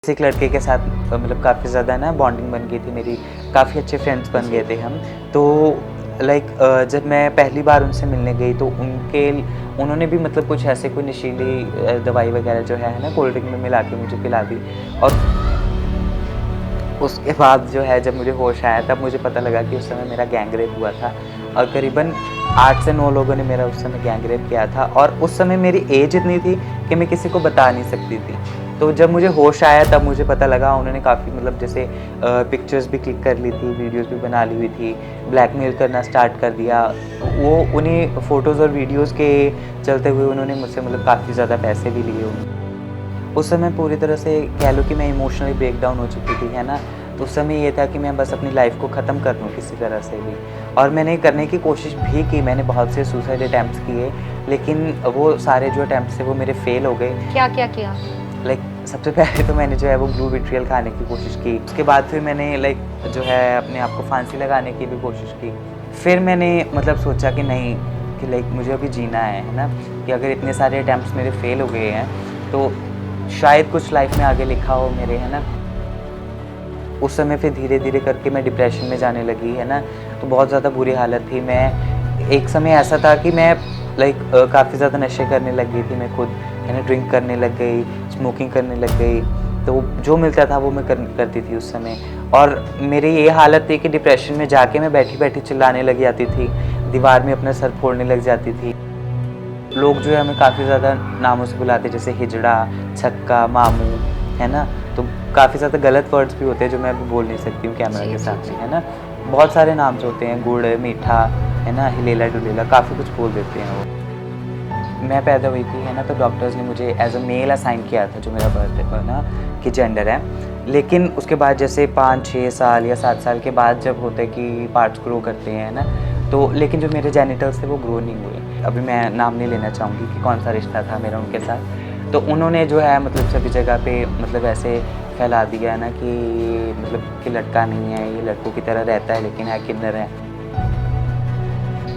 एक लड़के के साथ मतलब काफ़ी ज़्यादा ना बॉन्डिंग बन गई थी मेरी, काफ़ी अच्छे फ्रेंड्स बन गए थे हम। तो लाइक जब मैं पहली बार उनसे मिलने गई तो उन्होंने भी मतलब कुछ ऐसे कोई नशीली दवाई वगैरह जो है ना कोल्ड ड्रिंक में मिला के मुझे पिला दी। और उसके बाद जो है जब मुझे होश आया तब मुझे पता लगा कि उस समय मेरा गैंग रेप हुआ था और करीबन 8 से 9 लोगों ने मेरा उस समय गैंग रेप किया था। और उस समय मेरी एज इतनी थी कि मैं किसी को बता नहीं सकती थी। तो जब मुझे होश आया तब मुझे पता लगा उन्होंने काफ़ी मतलब जैसे पिक्चर्स भी क्लिक कर ली थी, वीडियोज़ भी बना ली हुई थी, ब्लैकमेल करना स्टार्ट कर दिया। वो उन्हीं फ़ोटोज़ और वीडियोज़ के चलते हुए उन्होंने मुझसे मतलब काफ़ी ज़्यादा पैसे भी लिए। उस समय पूरी तरह से कह लो कि मैं इमोशनली ब्रेक डाउन हो चुकी थी, है ना? तो उस समय ये था कि मैं बस अपनी लाइफ़ को ख़त्म कर दूँ किसी तरह से भी। और मैंने करने की कोशिश भी की, मैंने बहुत से सुसाइड अटेम्प्ट्स किए, लेकिन वो सारे जो अटेम्प्ट्स थे वो मेरे फ़ेल हो गए। क्या-क्या किया? लाइक सबसे पहले तो मैंने जो है वो ब्लू विट्रियल खाने की कोशिश की। उसके बाद फिर मैंने लाइक जो है अपने आप को फांसी लगाने की भी कोशिश की। फिर मैंने मतलब सोचा कि नहीं, कि लाइक मुझे अभी जीना है ना? कि अगर इतने सारे अटेम्प्ट्स मेरे फ़ेल हो गए हैं, तो शायद कुछ लाइफ़ में आगे लिखा हो मेरे, है ना? उस समय फिर धीरे-धीरे करके मैं डिप्रेशन में जाने लगी, है ना? तो बहुत ज़्यादा बुरी हालत थी। मैं एक समय ऐसा था कि मैं लाइक काफ़ी ज़्यादा नशे करने लग गई थी मैं खुद, है ना? ड्रिंक करने लग गई, स्मोकिंग करने लग गई। तो जो मिलता था वो मैं करती थी उस समय। और मेरी ये हालत थी कि डिप्रेशन में जाके मैं बैठी-बैठी चिल्लाने लग जाती थी, दीवार में अपना सर फोड़ने लग जाती थी। लोग जो है हमें काफ़ी ज़्यादा नामों से बुलाते हैं, जैसे हिजड़ा, छक्का, मामू, है ना? तो काफ़ी ज़्यादा गलत वर्ड्स भी होते हैं जो मैं अभी बोल नहीं सकती हूँ कैमरा जी, के जी, सामने, जी। है ना? बहुत सारे नाम जो होते हैं, गुड़, मीठा, है ना? हिलेला-डुलेला, काफ़ी कुछ बोल देते हैं वो। मैं पैदा हुई थी, है ना? तो डॉक्टर्स ने मुझे एज़ अ मेल असाइन किया था, जो मेरा बर्थ ना कि जेंडर है। लेकिन उसके बाद जैसे 5-6 साल या 7 साल के बाद जब होता है कि पार्ट्स ग्रो करते हैं, है ना? तो लेकिन जो मेरे जेनिटल्स थे वो ग्रो नहीं हुए। अभी मैं नाम नहीं लेना चाहूँगी कि कौन-सा रिश्ता था मेरा उनके साथ। तो उन्होंने जो है मतलब सभी जगह पे मतलब ऐसे फैला दिया ना कि मतलब कि लड़का नहीं है, ये लड़कों की तरह रहता है लेकिन है किन्नर है।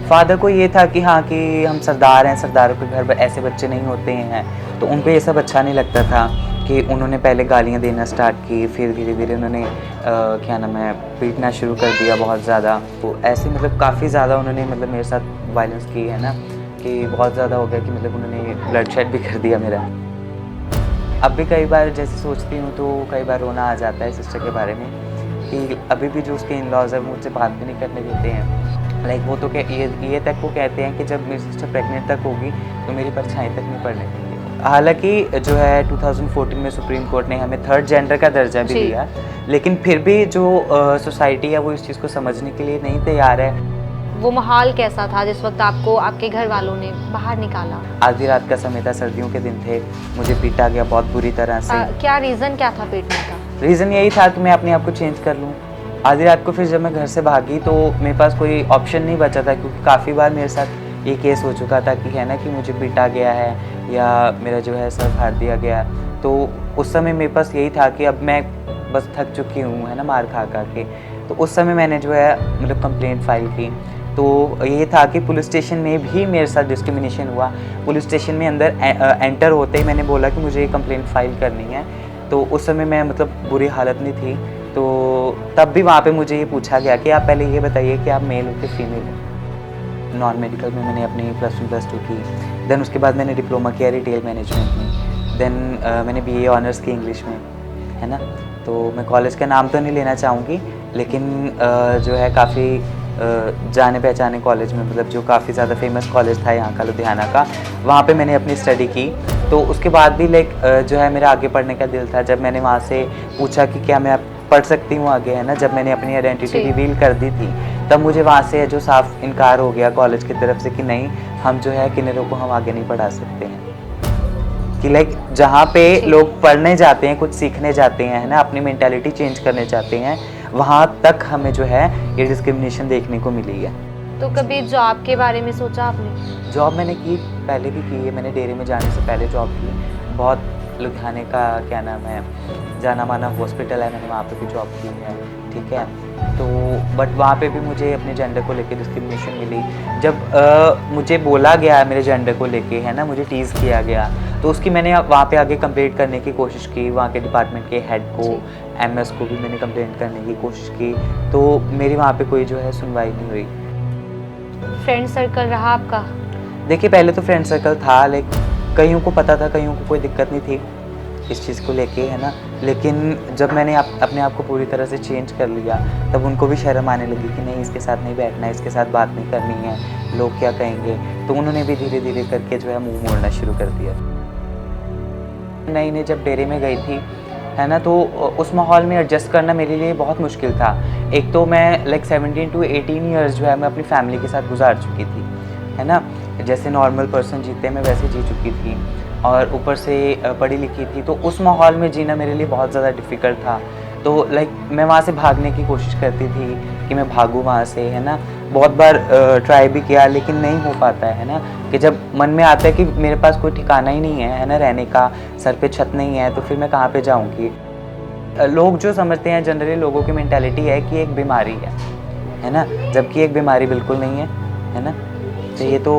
फ़ादर को ये था कि हाँ, कि हम सरदार हैं, सरदारों के घर ऐसे बच्चे नहीं होते हैं, तो उनको ये सब अच्छा नहीं लगता था कि उन्होंने पहले गालियाँ देना स्टार्ट की, फिर धीरे-धीरे उन्होंने क्या नाम है, पीटना शुरू कर दिया बहुत ज़्यादा। तो ऐसे मतलब काफ़ी ज़्यादा उन्होंने मतलब मेरे साथ वायलेंस की, है ना? कि बहुत ज़्यादा हो गया कि मतलब उन्होंने ब्लडशेड भी कर दिया मेरा। अब भी कई बार जैसे सोचती हूँ तो कई बार रोना आ जाता है सिस्टर के बारे में कि अभी भी जो उसके इन-लॉज़ हैं वो मुझसे बात भी नहीं करने देते हैं। लाइक वो तो ये तक वो कहते हैं कि जब मेरी सिस्टर प्रेग्नेंट तक होगी तो मेरी परछाई तक नहीं पड़ने देंगे। हालाँकि जो है 2014 में सुप्रीम कोर्ट ने हमें थर्ड जेंडर का दर्जा भी जी। दिया, लेकिन फिर भी जो सोसाइटी है वो इस चीज़ को समझने के लिए नहीं तैयार है। वो माहौल कैसा था जिस वक़्त आपको आपके घर वालों ने बाहर निकाला? आधी रात का समय था, सर्दियों के दिन थे, मुझे पीटा गया बहुत बुरी तरह से। क्या रीज़न क्या था पीटने का? रीज़न यही था कि मैं अपने आप को चेंज कर लूँ। आधी रात को फिर जब मैं घर से भागी तो मेरे पास कोई ऑप्शन नहीं बचा था, क्योंकि काफ़ी बार मेरे साथ ये केस हो चुका था कि है ना कि मुझे पीटा गया है या मेरा जो है सर फाड़ दिया गया। तो उस समय मेरे पास यही था कि अब मैं बस थक चुकी हूँ, है ना, मार खा के। तो उस समय मैंने जो है मतलब कंप्लेंट फ़ाइल की। तो ये था कि पुलिस स्टेशन में भी मेरे साथ डिस्क्रिमिनेशन हुआ। पुलिस स्टेशन में अंदर एंटर होते ही मैंने बोला कि मुझे ये कंप्लेंट फ़ाइल करनी है। तो उस समय मैं मतलब बुरी हालत में थी, तो तब भी वहाँ पे मुझे ये पूछा गया कि आप पहले ये बताइए कि आप मेल हो कि फीमेल हो? नॉन मेडिकल में मैंने अपनी +1 +2 की, देन उसके बाद मैंने डिप्लोमा किया रिटेल मैनेजमेंट में, देन मैंने बीए ऑनर्स की इंग्लिश में, है ना? तो मैं कॉलेज का नाम तो नहीं लेना चाहूँगी, लेकिन जो है काफ़ी जाने-पहचाने कॉलेज में, मतलब जो काफ़ी ज़्यादा फेमस कॉलेज था यहाँ का, लुधियाना का, वहाँ पे मैंने अपनी स्टडी की। तो उसके बाद भी लाइक जो है मेरा आगे पढ़ने का दिल था। जब मैंने वहाँ से पूछा कि क्या मैं अब पढ़ सकती हूँ आगे, है ना? जब मैंने अपनी आइडेंटिटी जी। रिवील कर दी थी, तब मुझे वहाँ से जो साफ इनकार हो गया कॉलेज की तरफ से कि नहीं, हम जो है किन्नरों को हम आगे नहीं पढ़ा सकते हैं। कि लाइक जहाँ पे जी। लोग पढ़ने जाते हैं, कुछ सीखने जाते हैं, है ना? अपनी मेंटालिटी चेंज करने चाहते हैं, वहाँ तक हमें जो है ये डिस्क्रिमिनेशन देखने को मिली है। तो कभी जॉब के बारे में सोचा आपने? जॉब मैंने की, पहले भी की है, मैंने डेयरी में जाने से पहले जॉब की। बहुत लुधियाने का क्या नाम है, जाना-माना हॉस्पिटल है, मैंने वहाँ पे भी जॉब की है, ठीक है? तो बट वहाँ पे भी मुझे अपने जेंडर को लेके डिस्क्रिमिनेशन मिली। जब मुझे बोला गया मेरे जेंडर को लेके, है ना, मुझे टीज़ किया गया, तो उसकी मैंने वहाँ पे आगे कंप्लेंट करने की कोशिश की, वहाँ के डिपार्टमेंट के हेड को, एमएस को भी मैंने कंप्लेंट करने की कोशिश की, तो मेरी वहाँ पे कोई जो है सुनवाई नहीं हुई। फ्रेंड सर्कल रहा आपका? देखिए पहले तो फ्रेंड सर्कल था, लेकिन कईयों को पता था, कईयों को कोई दिक्कत नहीं थी इस चीज़ को लेके, है ना। लेकिन जब मैंने अपने आप को पूरी तरह से चेंज कर लिया, तब उनको भी शर्म आने लगी कि नहीं, इसके साथ नहीं बैठना है, इसके साथ बात नहीं करनी है, लोग क्या कहेंगे। तो उन्होंने भी धीरे धीरे करके जो है मुँह मोड़ना शुरू कर दिया। नई जब डेरे में गई थी, है ना, तो उस माहौल में एडजस्ट करना मेरे लिए बहुत मुश्किल था। एक तो मैं लाइक 17 टू 18 ईयर्स जो है मैं अपनी फैमिली के साथ गुजार चुकी थी, है ना। जैसे नॉर्मल पर्सन जीते हैं मैं वैसे जी चुकी थी, और ऊपर से पढ़ी लिखी थी, तो उस माहौल में जीना मेरे लिए बहुत ज़्यादा डिफ़िकल्ट था। तो लाइक मैं वहाँ से भागने की कोशिश करती थी कि मैं भागूँ वहाँ से, है ना। बहुत बार ट्राई भी किया, लेकिन नहीं हो पाता है ना, कि जब मन में आता है कि मेरे पास कोई ठिकाना ही नहीं है ना, रहने का, सर पे छत नहीं है, तो फिर मैं कहाँ पे जाऊँगी। लोग जो समझते हैं, जनरली लोगों की मेंटालिटी है कि एक बीमारी है ना, जबकि एक बीमारी बिल्कुल नहीं है ना। तो ये तो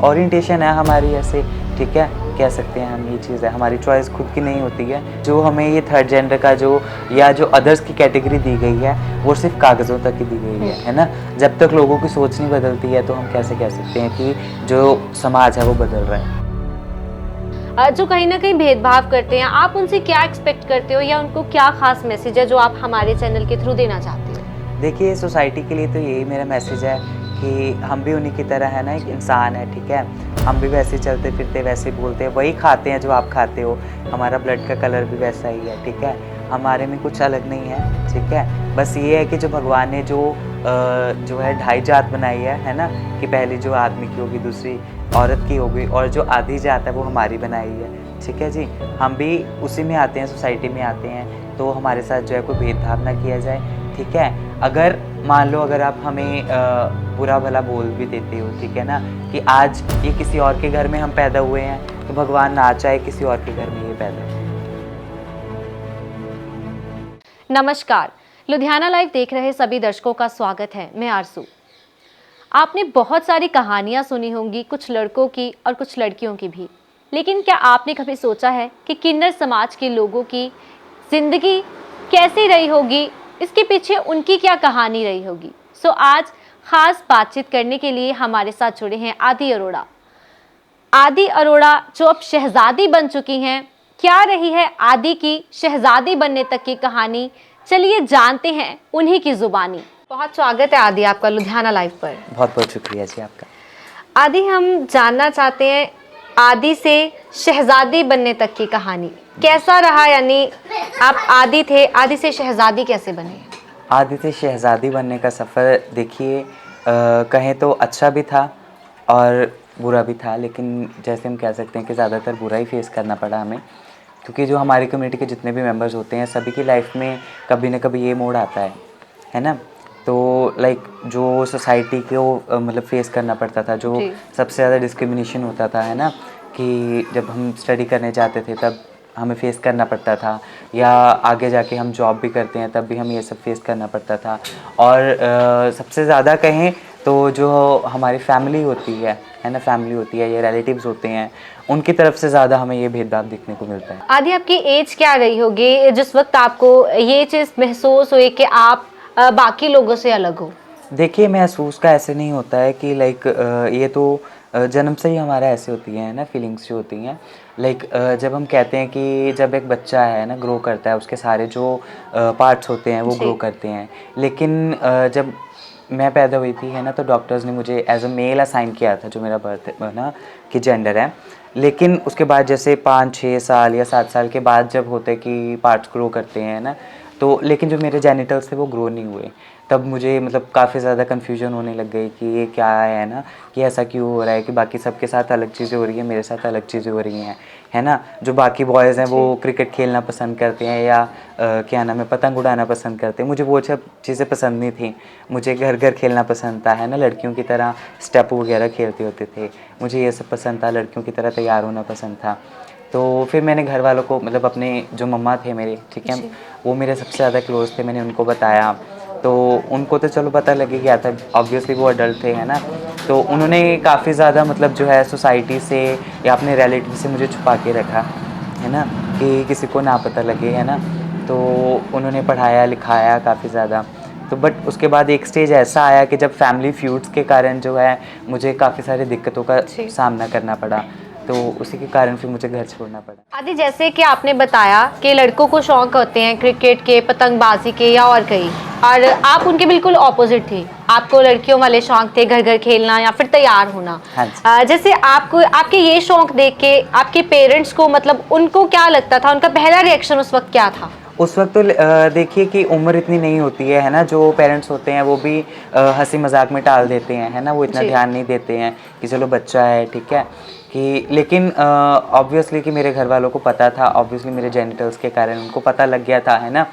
ओरिएंटेशन है हमारी, ऐसे ठीक है, कह सकते हैं हम, ये चीज़ है, हमारी चॉइस खुद की नहीं होती है। जो हमें ये थर्ड जेंडर का जो या जो अदर्स की कैटेगरी दी गई है, वो सिर्फ कागज़ों तक ही दी गई है ना। जब तक लोगों की सोच नहीं बदलती है, तो हम कैसे कह सकते हैं कि जो समाज है वो बदल रहा है। जो कहीं ना कहीं भेदभाव करते हैं, आप उनसे क्या एक्सपेक्ट करते हो, या उनको क्या खास मैसेज है जो आप हमारे चैनल के थ्रू देना चाहते हो? देखिए सोसाइटी के लिए तो यही मेरा मैसेज है कि हम भी उन्हीं की तरह है ना, एक इंसान है, ठीक है। हम भी वैसे चलते फिरते, वैसे बोलते हैं, वही खाते हैं जो आप खाते हो, हमारा ब्लड का कलर भी वैसा ही है, ठीक है। हमारे में कुछ अलग नहीं है, ठीक है। बस ये है कि जो भगवान ने जो है ढाई जात बनाई है ना, कि पहली जो आदमी की होगी, दूसरी औरत की होगी, और जो आधी जात है वो हमारी बनाई है, ठीक है जी। हम भी उसी में आते हैं, सोसाइटी में आते हैं, तो हमारे साथ जो है कोई भेदभाव ना किया जाए, ठीक है। अगर मान लो अगर आप हमें बुरा भला बोल भी देते हो, ठीक है ना, कि आज ये किसी और के घर में हम पैदा हुए हैं, तो भगवान ना चाहे किसी और के घर में ये पैदा हो। नमस्कार, लुधियाना लाइव देख रहे सभी दर्शकों का स्वागत है। मैं आरसू। आपने बहुत सारी कहानियां सुनी होंगी, कुछ लड़कों की और कुछ लड़कियों की भी, लेकिन क्या आपने कभी सोचा है कि किन्नर समाज के लोगों की जिंदगी कैसी रही होगी, इसके पीछे उनकी क्या कहानी रही होगी? सो आज खास बातचीत करने के लिए हमारे साथ जुड़े हैं आदि अरोड़ा। आदि अरोड़ा जो अब शहजादी बन चुकी हैं, क्या रही है आदि की शहजादी बनने तक की कहानी, चलिए जानते हैं उन्हीं की जुबानी। बहुत स्वागत है आदि आपका लुधियाना लाइव पर। बहुत बहुत शुक्रिया जी आपका। आदि, हम जानना चाहते हैं आदि से शहजादी बनने तक की कहानी कैसा रहा, यानी आप आदि थे, आदि से शहजादी कैसे बने? आदि से शहजादी बनने का सफ़र देखिए कहें तो अच्छा भी था और बुरा भी था, लेकिन जैसे हम कह सकते हैं कि ज़्यादातर बुरा ही फेस करना पड़ा हमें, क्योंकि जो हमारी कम्युनिटी के जितने भी मेंबर्स होते हैं, सभी की लाइफ में कभी ना कभी ये मोड़ आता है ना। तो लाइक जो सोसाइटी को मतलब फेस करना पड़ता था, जो सबसे ज़्यादा डिस्क्रिमिनेशन होता था, है ना, कि जब हम स्टडी करने जाते थे तब हमें फेस करना पड़ता था, या आगे जाके हम जॉब भी करते हैं तब भी हमें ये सब फेस करना पड़ता था। और सबसे ज़्यादा कहें तो जो हमारी फैमिली होती है ना, फैमिली होती है या रिलेटिव्स होते हैं, उनकी तरफ से ज़्यादा हमें ये भेदभाव देखने को मिलता है। आदि, आपकी एज क्या रही होगी जिस वक्त आपको ये चीज़ महसूस हुई कि आप बाकी लोगों से अलग हो? देखिए महसूस का ऐसे नहीं होता है कि लाइक ये तो जन्म से ही हमारा ऐसे होती है ना, फीलिंग्स जो होती हैं। लाइक जब हम कहते हैं कि जब एक बच्चा है ना ग्रो करता है, उसके सारे जो पार्ट्स होते हैं वो ग्रो करते हैं, लेकिन जब मैं पैदा हुई थी, है ना, तो डॉक्टर्स ने मुझे एज अ मेल असाइन किया था, जो मेरा बर्थ ना कि जेंडर है। लेकिन उसके बाद जैसे 5-6 साल या 7 साल के बाद जब होते हैं कि पार्ट्स ग्रो करते हैं ना, तो लेकिन जो मेरे जेनिटल्स थे वो ग्रो नहीं हुए, तब मुझे मतलब काफ़ी ज़्यादा कन्फ्यूजन होने लग गई कि ये क्या है ना, कि ऐसा क्यों हो रहा है कि बाकी सबके साथ अलग चीज़ें हो रही हैं, मेरे साथ अलग चीज़ें हो रही हैं, है ना। जो बाकी बॉयज़ हैं वो क्रिकेट खेलना पसंद करते हैं या क्या नाम है, पतंग उड़ाना पसंद करते हैं, मुझे वो सब चीज़ें पसंद नहीं थी। मुझे घर घर खेलना पसंद था, है ना, लड़कियों की तरह स्टेप वगैरह खेलते होते थे, मुझे ये सब पसंद था, लड़कियों की तरह तैयार होना पसंद था। तो फिर मैंने घर वालों को, मतलब अपने जो मम्मा थे मेरे, ठीक है, वो मेरे सबसे ज़्यादा क्लोज़ थे, मैंने उनको बताया। तो उनको तो चलो पता लग ही गया था, ऑब्वियसली वो अडल्ट थे, है ना। तो उन्होंने काफ़ी ज़्यादा मतलब जो है सोसाइटी से या अपने रिलेटिव से मुझे छुपा के रखा, है ना, कि किसी को ना पता लगे, है ना। तो उन्होंने पढ़ाया लिखाया काफ़ी ज़्यादा। तो बट उसके बाद एक स्टेज ऐसा आया कि जब फैमिली फ्यूड्स के कारण जो है मुझे काफ़ी सारी दिक्कतों का जी। सामना करना पड़ा। तो उसी के कारण फिर मुझे घर छोड़ना पड़ा। आदि, जैसे कि आपने बताया कि लड़कों को शौक होते हैं क्रिकेट के, पतंगबाजी के या और कई, और आप उनके बिल्कुल ऑपोजिट थी। आपको लड़कियों वाले शौक थे, घर घर खेलना या फिर तैयार होना। हाँ जी। जैसे आपको आपके ये शौक देख के आपके पेरेंट्स को, मतलब उनको क्या लगता था, उनका पहला रिएक्शन उस वक्त क्या था? उस वक़्त तो देखिए कि उम्र इतनी नहीं होती है ना, जो पेरेंट्स होते हैं वो भी हँसी मज़ाक में टाल देते हैं, है ना? वो इतना जी। ध्यान नहीं देते हैं कि चलो बच्चा है, ठीक है? कि लेकिन ऑब्वियसली कि मेरे घरवालों को पता था, ऑब्वियसली मेरे जेनिटल्स के कारण उनको पता लग गया था, है ना?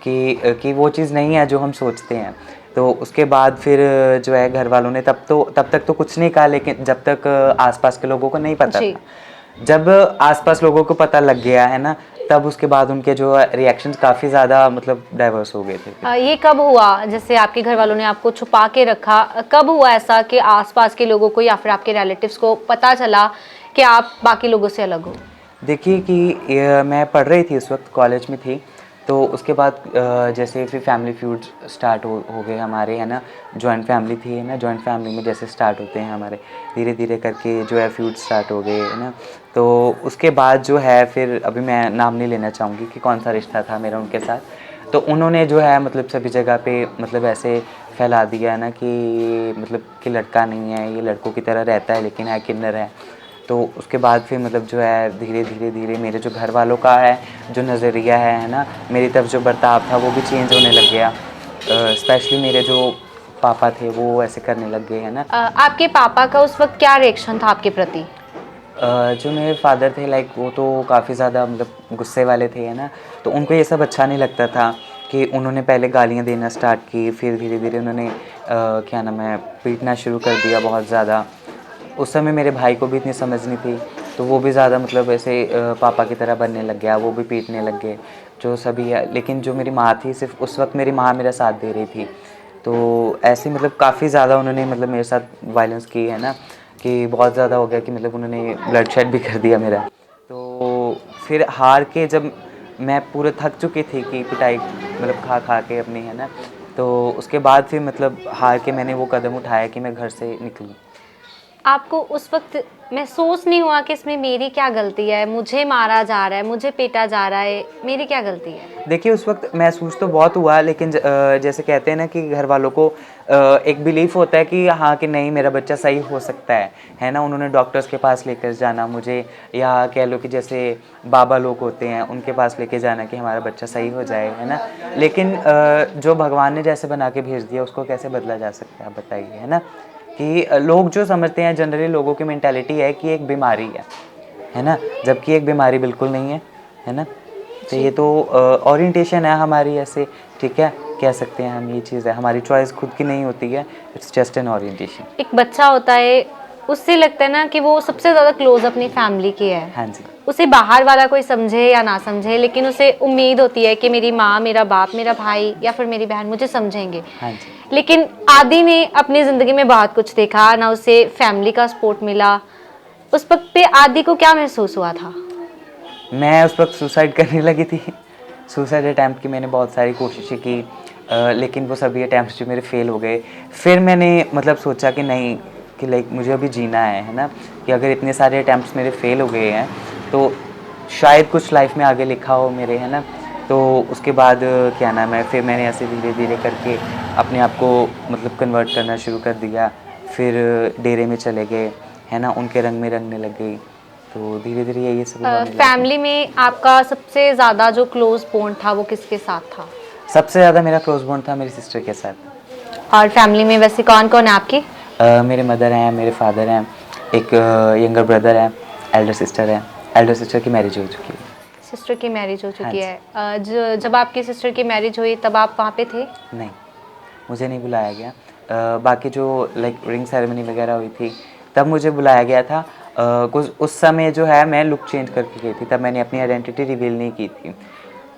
कि वो चीज़ नहीं है जो हम सोचते हैं। तो उसके बाद फिर जो है घरवालों ने तब तक तो कुछ नहीं कहा, लेकिन जब तक आस-पास के लोगों को नहीं पता जी। था। जब आस-पास लोगों को पता लग गया, है ना? तब उसके बाद उनके जो रिएक्शंस काफ़ी ज़्यादा मतलब डाइवर्स हो गए थे फिर। ये कब हुआ, जैसे आपके घर वालों ने आपको छुपा के रखा, कब हुआ ऐसा कि आसपास के लोगों को या फिर आपके रिलेटिव्स को पता चला कि आप बाकी लोगों से अलग हो? देखिए कि मैं पढ़ रही थी उस वक़्त, कॉलेज में थी, तो उसके बाद जैसे फिर फैमिली फ्यूड्स स्टार्ट हो गए हमारे, है ना। जॉइंट फैमिली थी, है ना, जॉइंट फैमिली में जैसे स्टार्ट होते हैं हमारे, धीरे-धीरे करके जो है फ्यूड्स स्टार्ट हो गए, है ना। तो उसके बाद जो है फिर अभी मैं नाम नहीं लेना चाहूँगी कि कौन-सा रिश्ता था मेरा उनके साथ। तो उन्होंने जो है मतलब सभी जगह पे मतलब ऐसे फैला दिया ना कि मतलब कि लड़का नहीं है, ये लड़कों की तरह रहता है लेकिन है किन्नर है। तो उसके बाद फिर मतलब जो है धीरे-धीरे मेरे जो घर वालों का है, जो नज़रिया है ना, मेरी तरफ जो बर्ताव था वो भी चेंज होने लग गया। स्पेशली मेरे जो पापा थे वो ऐसे करने लग गए, है ना। आपके पापा का उस वक्त क्या रिएक्शन था आपके प्रति? जो मेरे फादर थे लाइक वो तो काफ़ी ज़्यादा मतलब गुस्से वाले थे, है ना। तो उनको ये सब अच्छा नहीं लगता था कि उन्होंने पहले गालियाँ देना स्टार्ट की, फिर धीरे-धीरे उन्होंने क्या नाम है, पीटना शुरू कर दिया बहुत ज़्यादा। उस समय मेरे भाई को भी इतनी समझ नहीं थी, तो वो भी ज़्यादा मतलब ऐसे पापा की तरह बनने लग गया, वो भी पीटने लग गए, जो सभी है। लेकिन जो मेरी माँ थी, सिर्फ़ उस वक़्त मेरी माँ मेरा साथ दे रही थी। तो ऐसे मतलब काफ़ी ज़्यादा उन्होंने मतलब मेरे साथ वायलेंस की, है ना, कि बहुत ज़्यादा हो गया कि मतलब उन्होंने ब्लड शेड भी कर दिया मेरा। तो फिर हार के जब मैं पूरा थक चुकी थी कि पिटाई मतलब खा के अपनी, है ना, तो उसके बाद फिर मतलब हार के मैंने वो कदम उठाया कि मैं घर से निकलूँ। आपको उस वक्त महसूस नहीं हुआ कि इसमें मेरी क्या गलती है, मुझे मारा जा रहा है, मुझे पीटा जा रहा है, मेरी क्या गलती है? देखिए उस वक़्त महसूस तो बहुत हुआ, लेकिन जैसे कहते हैं ना कि घर वालों को एक बिलीफ होता है कि हाँ, कि नहीं मेरा बच्चा सही हो सकता है ना? उन्होंने डॉक्टर्स के पास लेकर जाना मुझे, या कह लो कि जैसे बाबा लोग होते हैं उनके पास लेके जाना कि हमारा बच्चा सही हो जाए, है ना? लेकिन जो भगवान ने जैसे बना के भेज दिया उसको कैसे बदला जा सकता है, आप बताइए, है ना? कि लोग जो समझते हैं, जनरली लोगों की मेंटालिटी है कि एक बीमारी है ना? जबकि एक बीमारी बिल्कुल नहीं है ना? तो ये जी। तो ओरिएंटेशन है हमारी ऐसे, ठीक है? कह सकते हैं हम, ये चीज़ है, हमारी चॉइस खुद की नहीं होती है, इट्स जस्ट एन ओरिएंटेशन। एक बच्चा होता है, उससे लगता है ना कि वो सबसे ज़्यादा क्लोज अपनी फैमिली के है। हाँ जी। उसे बाहर वाला कोई समझे या ना समझे, लेकिन उसे उम्मीद होती है कि मेरी माँ, मेरा बाप, मेरा भाई या फिर मेरी बहन मुझे समझेंगे। हाँ जी। लेकिन आदि ने अपनी ज़िंदगी में बहुत कुछ देखा ना, उसे फैमिली का सपोर्ट मिला। उस वक्त पे आदि को क्या महसूस हुआ था? मैं उस वक़्त सुसाइड करने लगी थी। सुसाइड अटेम्प्ट की मैंने बहुत सारी कोशिशें की, लेकिन वो सभी अटेम्प्ट्स जो मेरे फ़ेल हो गए। फिर मैंने मतलब सोचा कि नहीं, कि लाइक मुझे अभी जीना है ना? कि अगर इतने सारे अटेम्प्ट्स मेरे फ़ेल हो गए हैं, तो शायद कुछ लाइफ़ में आगे लिखा हो मेरे, है ना? तो उसके बाद क्या नाम है, फिर मैंने ऐसे धीरे-धीरे करके अपने आप को मतलब कन्वर्ट करना शुरू कर दिया। फिर डेरे में चले गए, है ना? उनके रंग में रंगने लग गई। तो धीरे-धीरे यही सब हुआ मेरी लाइफ में। फैमिली में आपका सबसे ज़्यादा जो क्लोज बॉन्ड था वो किसके साथ था? सबसे ज़्यादा मेरा क्लोज़ बॉन्ड था मेरी सिस्टर के साथ। और फैमिली में वैसे कौन कौन है आपके? मेरे मदर हैं, मेरे फादर हैं, एक यंगर ब्रदर है, एल्डर सिस्टर है। एल्डर सिस्टर की मैरिज हो चुकी है। सिस्टर की मैरिज हो हाँ चुकी जी। है। जब आपकी सिस्टर की मैरिज हुई तब आप वहाँ पे थे? नहीं, मुझे नहीं बुलाया गया। बाकी जो लाइक रिंग सेरेमनी वगैरह हुई थी, तब मुझे बुलाया गया था। कुछ उस समय जो है मैं लुक चेंज करके गई थी, तब मैंने अपनी आइडेंटिटी रिवील नहीं की थी।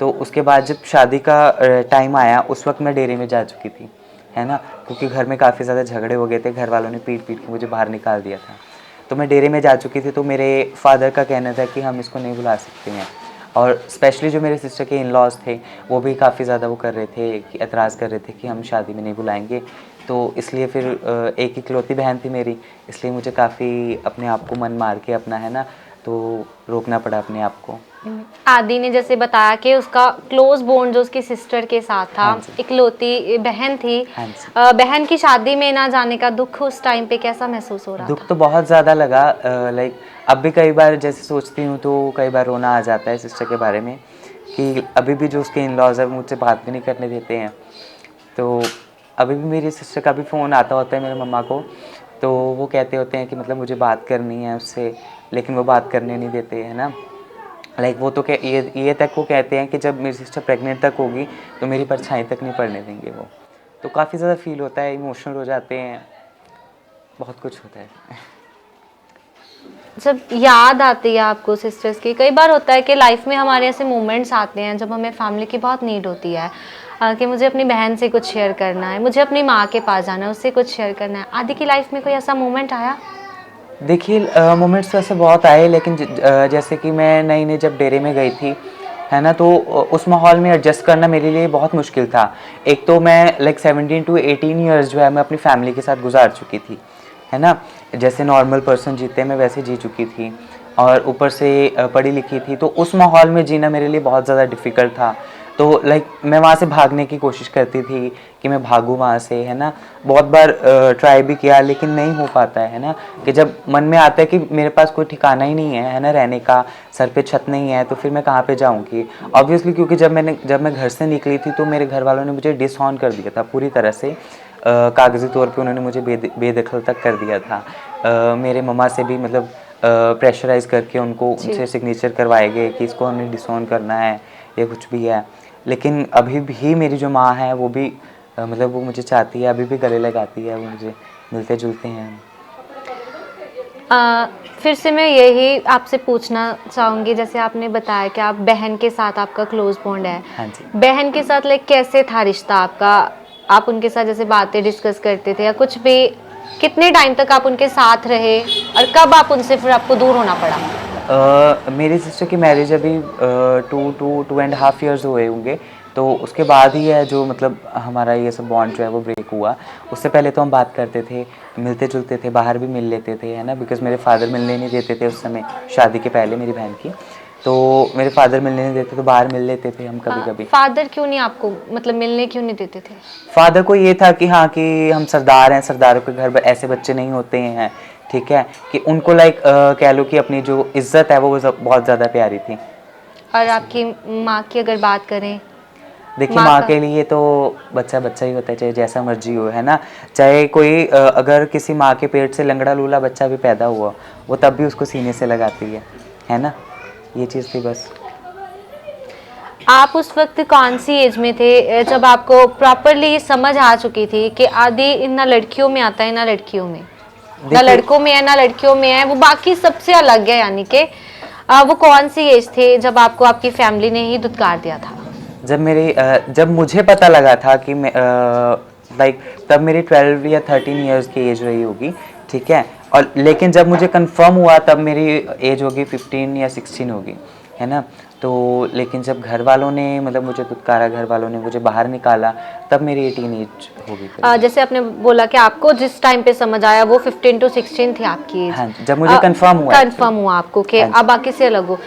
तो उसके बाद जब शादी का टाइम आया उस वक्त मैं डेरे में जा चुकी थी, है ना, क्योंकि घर में काफ़ी ज़्यादा झगड़े हो गए थे, घर वालों ने पीट पीट के मुझे बाहर निकाल दिया था। तो मैं डेरे में जा चुकी थी, तो मेरे फादर का कहना था कि हम इसको नहीं बुला सकते हैं। और स्पेशली जो मेरे सिस्टर के इन लॉज थे वो भी काफ़ी ज़्यादा वो कर रहे थे कि एतराज़ कर रहे थे कि हम शादी में नहीं बुलाएंगे। तो इसलिए फिर एक इकलौती बहन थी मेरी, इसलिए मुझे काफ़ी अपने आप को मन मार के अपना, है ना, तो रोकना पड़ा अपने आप को। आदि ने जैसे बताया कि उसका क्लोज बॉन्ड जो उसकी सिस्टर के साथ था, हाँ जी। इकलौती बहन थी। हाँ जी। बहन की शादी में ना जाने का दुख उस टाइम पे कैसा महसूस हो रहा दुःख था? तो बहुत ज़्यादा लगा, लाइक अब भी कई बार जैसे सोचती हूँ तो कई बार रोना आ जाता है सिस्टर के बारे में, कि अभी भी जो उसके इन लॉज है वो मुझसे बात भी नहीं करने देते हैं। तो अभी भी मेरी सिस्टर का भी फ़ोन आता होता है मेरे मम्मा को, तो वो कहते होते हैं कि मतलब मुझे बात करनी है उससे, लेकिन वो बात करने नहीं देते, है ना। लाइक वो तो ये तक वो कहते हैं कि जब मेरी सिस्टर प्रेग्नेंट तक होगी तो मेरी परछाई तक नहीं पड़ने देंगे वो। तो काफ़ी ज़्यादा फ़ील होता है, इमोशनल हो जाते हैं, बहुत कुछ होता है। जब याद आती है आपको सिस्टर्स की, कई बार होता है कि लाइफ में हमारे ऐसे मोमेंट्स आते हैं जब हमें फैमिली की बहुत नीड होती है, कि मुझे अपनी बहन से कुछ शेयर करना है, मुझे अपनी माँ के पास जाना है, उससे कुछ शेयर करना है। आदि की लाइफ में कोई ऐसा मोमेंट आया? देखिए मोमेंट्स तो ऐसे बहुत आए, लेकिन जैसे कि मैं नई-नई जब डेरे में गई थी, है ना, तो उस माहौल में एडजस्ट करना मेरे लिए बहुत मुश्किल था। एक तो मैं लाइक 17 टू 18 इयर्स जो है मैं अपनी फैमिली के साथ गुजार चुकी थी, है ना। जैसे नॉर्मल पर्सन जीते हैं मैं वैसे जी चुकी थी, और ऊपर से पढ़ी लिखी थी, तो उस माहौल में जीना मेरे लिए बहुत ज़्यादा डिफ़िकल्ट था। तो लाइक मैं वहाँ से भागने की कोशिश करती थी कि मैं भागूँ वहाँ से, है ना। बहुत बार ट्राई भी किया, लेकिन नहीं हो पाता है ना, कि जब मन में आता है कि मेरे पास कोई ठिकाना ही नहीं है ना, रहने का, सर पे छत नहीं है, तो फिर मैं कहाँ पे जाऊँगी। ऑब्वियसली क्योंकि जब मैं घर से निकली थी तो मेरे घर वालों ने मुझे डिसऑन कर दिया था पूरी तरह से, कागज़ी तौर पे उन्होंने मुझे बेदखल तक कर दिया था। मेरे मम्मा से भी मतलब प्रेशराइज़ करके उनसे सिग्नेचर करवाए गए कि इसको हमने डिसऑन करना है या कुछ भी है। लेकिन अभी भी मेरी जो माँ है वो भी मतलब वो मुझे चाहती है, अभी भी गले लगाती है, वो मुझे मिलते जुलते हैं। फिर से मैं यही आपसे पूछना चाहूँगी, जैसे आपने बताया कि आप बहन के साथ आपका क्लोज बॉन्ड है। हाँ जी। बहन के साथ लाइक कैसे था रिश्ता आपका? आप उनके साथ जैसे बातें डिस्कस करते थे या कुछ भी? कितने टाइम तक आप उनके साथ रहे और कब आप उनसे फिर आपको दूर होना पड़ा? मेरी सिस्टर की मैरिज अभी 2.5 इयर्स हुए होंगे, तो उसके बाद ही है जो मतलब हमारा ये सब बॉन्ड जो है वो ब्रेक हुआ। उससे पहले तो हम बात करते थे, मिलते जुलते थे, बाहर भी मिल लेते थे, है ना, बिकॉज़ मेरे फादर मिलने नहीं देते थे उस समय, शादी के पहले मेरी बहन की। तो मेरे फादर मिलने नहीं देते, तो बाहर मिल लेते थे हम कभी-कभी। फादर क्यों नहीं आपको मतलब मिलने क्यों नहीं देते थे? फादर को ये था कि हाँ, कि हम सरदार हैं, सरदारों के घर ऐसे बच्चे नहीं होते हैं, ठीक है, कि उनको लाइक कह लो कि अपनी जो इज़्ज़त है वो बहुत ज़्यादा प्यारी थी। और आपकी माँ की अगर बात करें, देखिए माँ माँ का के लिए तो बच्चा बच्चा ही होता है, चाहे जैसा मर्जी हो, है ना। चाहे कोई अगर किसी माँ के पेट से लंगड़ा लूला बच्चा भी पैदा हुआ, वो तब भी उसको सीने से लगाती है ना। ये चीज़ थी बस। आप उस वक्त कौन सी एज में थे जब आपको प्रॉपरली समझ आ चुकी थी कि आदि ना लड़कियों में आता है ना लड़कियों में, ना देखिए लड़कों में है ना लड़कियों में है, वो बाकी सबसे अलग है, यानी कि वो कौन सी एज थे जब आपको आपकी फैमिली ने ही धुतकार दिया था? जब मुझे पता लगा था कि मैं लाइक तब मेरी 12 या 13 इयर्स की एज रही होगी, ठीक है। और लेकिन जब मुझे कंफर्म हुआ तब मेरी एज होगी 15 या 16 होगी, है ना। तो लेकिन जब घर वालों ने मतलब मुझे धुतकारा, घर वालों ने मुझे बाहर निकाला, तब मेरी 18 एज होगी करीब। जैसे आपने बोला कि आपको जिस टाइम पे समझ आया वो 15 to 16 थी आपकी एज। हाँ जी, जब मुझे कंफर्म हुआ कंफर्म हुआ आपको कि हाँ जी। अब बाकी से अलग हो।